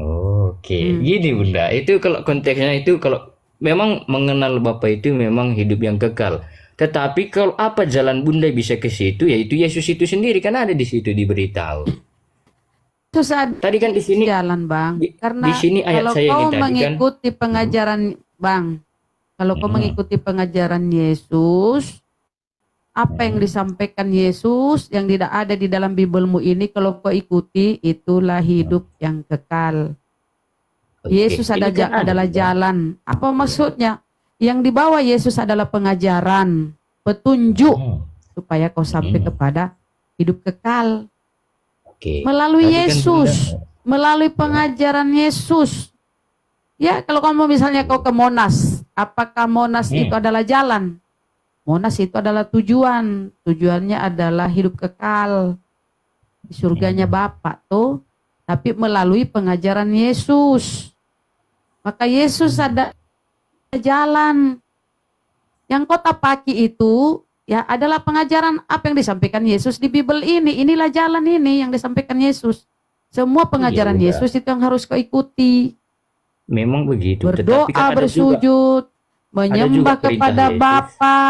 Oke, gini Bunda. Itu kalau konteksnya itu kalau memang mengenal Bapa itu memang hidup yang kekal. Tetapi kalau apa jalan Bunda bisa ke situ, yaitu Yesus itu sendiri kan ada di situ diberitahu. Tadi kan di sini jalan Bang. Karena di sini ayat kalau saya kau ini tadi kan. mengikuti pengajaran Bang, kalau kau mengikuti pengajaran Yesus, apa yang disampaikan Yesus yang tidak ada di dalam Bibelmu ini, kalau kau ikuti, itulah hidup yang kekal. Yesus Ini kan adalah jalan. Apa maksudnya? Yang dibawa Yesus adalah pengajaran, petunjuk supaya kau sampai kepada hidup kekal. Melalui Tadi kan Yesus, Bunda, melalui pengajaran Yesus. Ya, kalau kamu misalnya kau ke Monas, apakah Monas itu adalah jalan? Monas itu adalah tujuan. Tujuannya adalah hidup kekal di surganya Bapa tuh, tapi melalui pengajaran Yesus. Maka Yesus ada jalan. Yang kau tapaki itu ya adalah pengajaran apa yang disampaikan Yesus di Bible ini. Inilah jalan ini yang disampaikan Yesus. Semua pengajaran Iya, Yesus itu yang harus kau ikuti. memang begitu. Berdoa, Tetapi kan ada juga bersujud, menyembah perintah kepada Yesus. Bapa.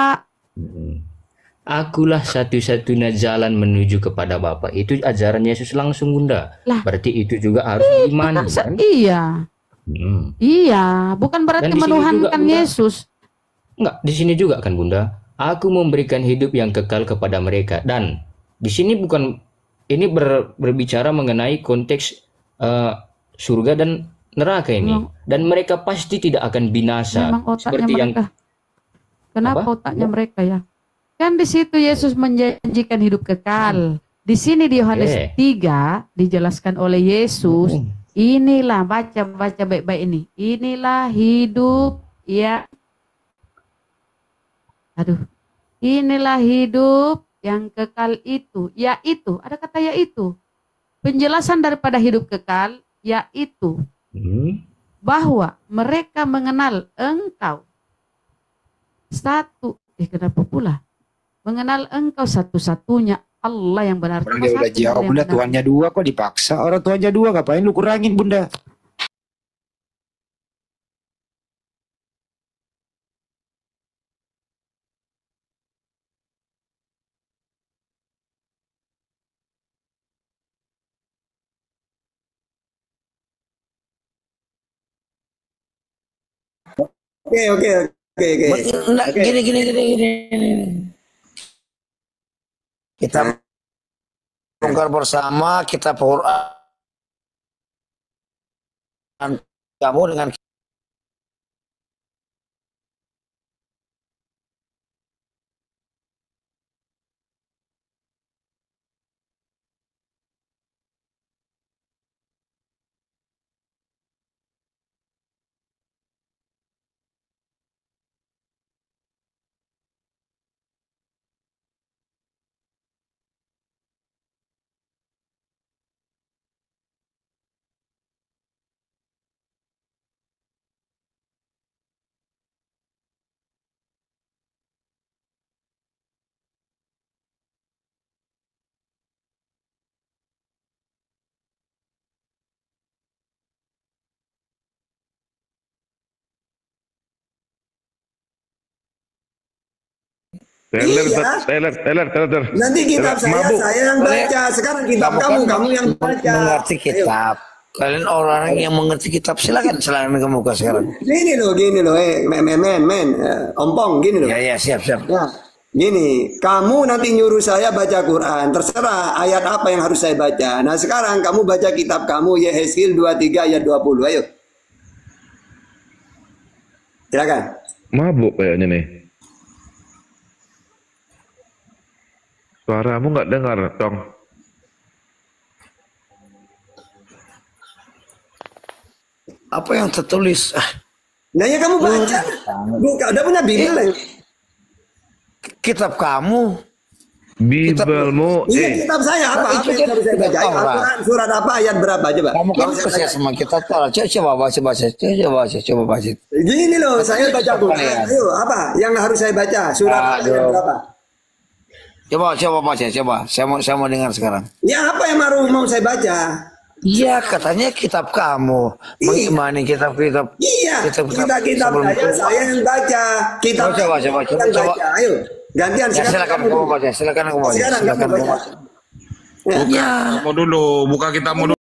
Akulah satu-satunya jalan menuju kepada Bapa. Itu ajaran Yesus langsung Bunda. Lah, berarti itu juga harus diimani kan? Iya. Iya, bukan berarti Dan di sini juga, menuhankan Bunda, Yesus. Enggak, di sini juga kan Bunda. Aku memberikan hidup yang kekal kepada mereka. Dan di sini bukan ini berbicara mengenai konteks surga dan neraka ini. Dan mereka pasti tidak akan binasa. Memang otaknya Seperti yang mereka. Kenapa Apa? otaknya mereka ya? Kan di situ Yesus menjanjikan hidup kekal. Di sini di Yohanes 3 dijelaskan oleh Yesus, inilah baca baik-baik ini. Inilah hidup ya. Inilah hidup yang kekal itu, yaitu, ada kata yaitu. Penjelasan daripada hidup kekal yaitu bahwa mereka mengenal engkau kenapa pula? Mengenal engkau satu-satunya Allah yang benar. Orang dia udah jawab Bunda, tuannya 2 kok dipaksa. Orang tuannya 2 ngapain lu kurangin Bunda? Oke. Enggak, gini. Kita bongkar bersama, kita Quran kamu dengan Taylor. Nanti kitab saya yang baca. Sekarang kitab kamu yang baca. mengerti kitab. Kalian orang yang mengerti kitab, silakan ke muka sekarang. Gini loh, ompong gini loh. Ya, siap. Ya, gini, kamu nanti nyuruh saya baca Quran, terserah ayat apa yang harus saya baca. Nah sekarang kamu baca kitab kamu, Yehezkiel 23 ayat 20, ayo. Silakan. Mabuk kayaknya nih. Suaramu nggak dengar, Tong. Apa yang tertulis? Nah ya kamu baca. Bukan, udah punya Bible. Kitab kamu. Bibelmu. Iya, kitab saya apa? Apa yang harus saya baca? Al-Quran surat apa, ayat berapa? Coba. Kamu kan percaya sama kitab Taurat. Coba baca. Gini loh, saya baca Quran. Ayo, apa yang harus saya baca? Surat ayat berapa? Coba baca. Saya mau dengar sekarang. Ya apa yang mau saya baca? Iya, katanya kitab kamu. Mengimani kitab-kitab. Iya, kitab saya yang baca. Kitab coba. Ayo, gantian. Silakan kamu baca. Silakan kamu baca. Ya. Kamu dulu, buka kitabmu dulu.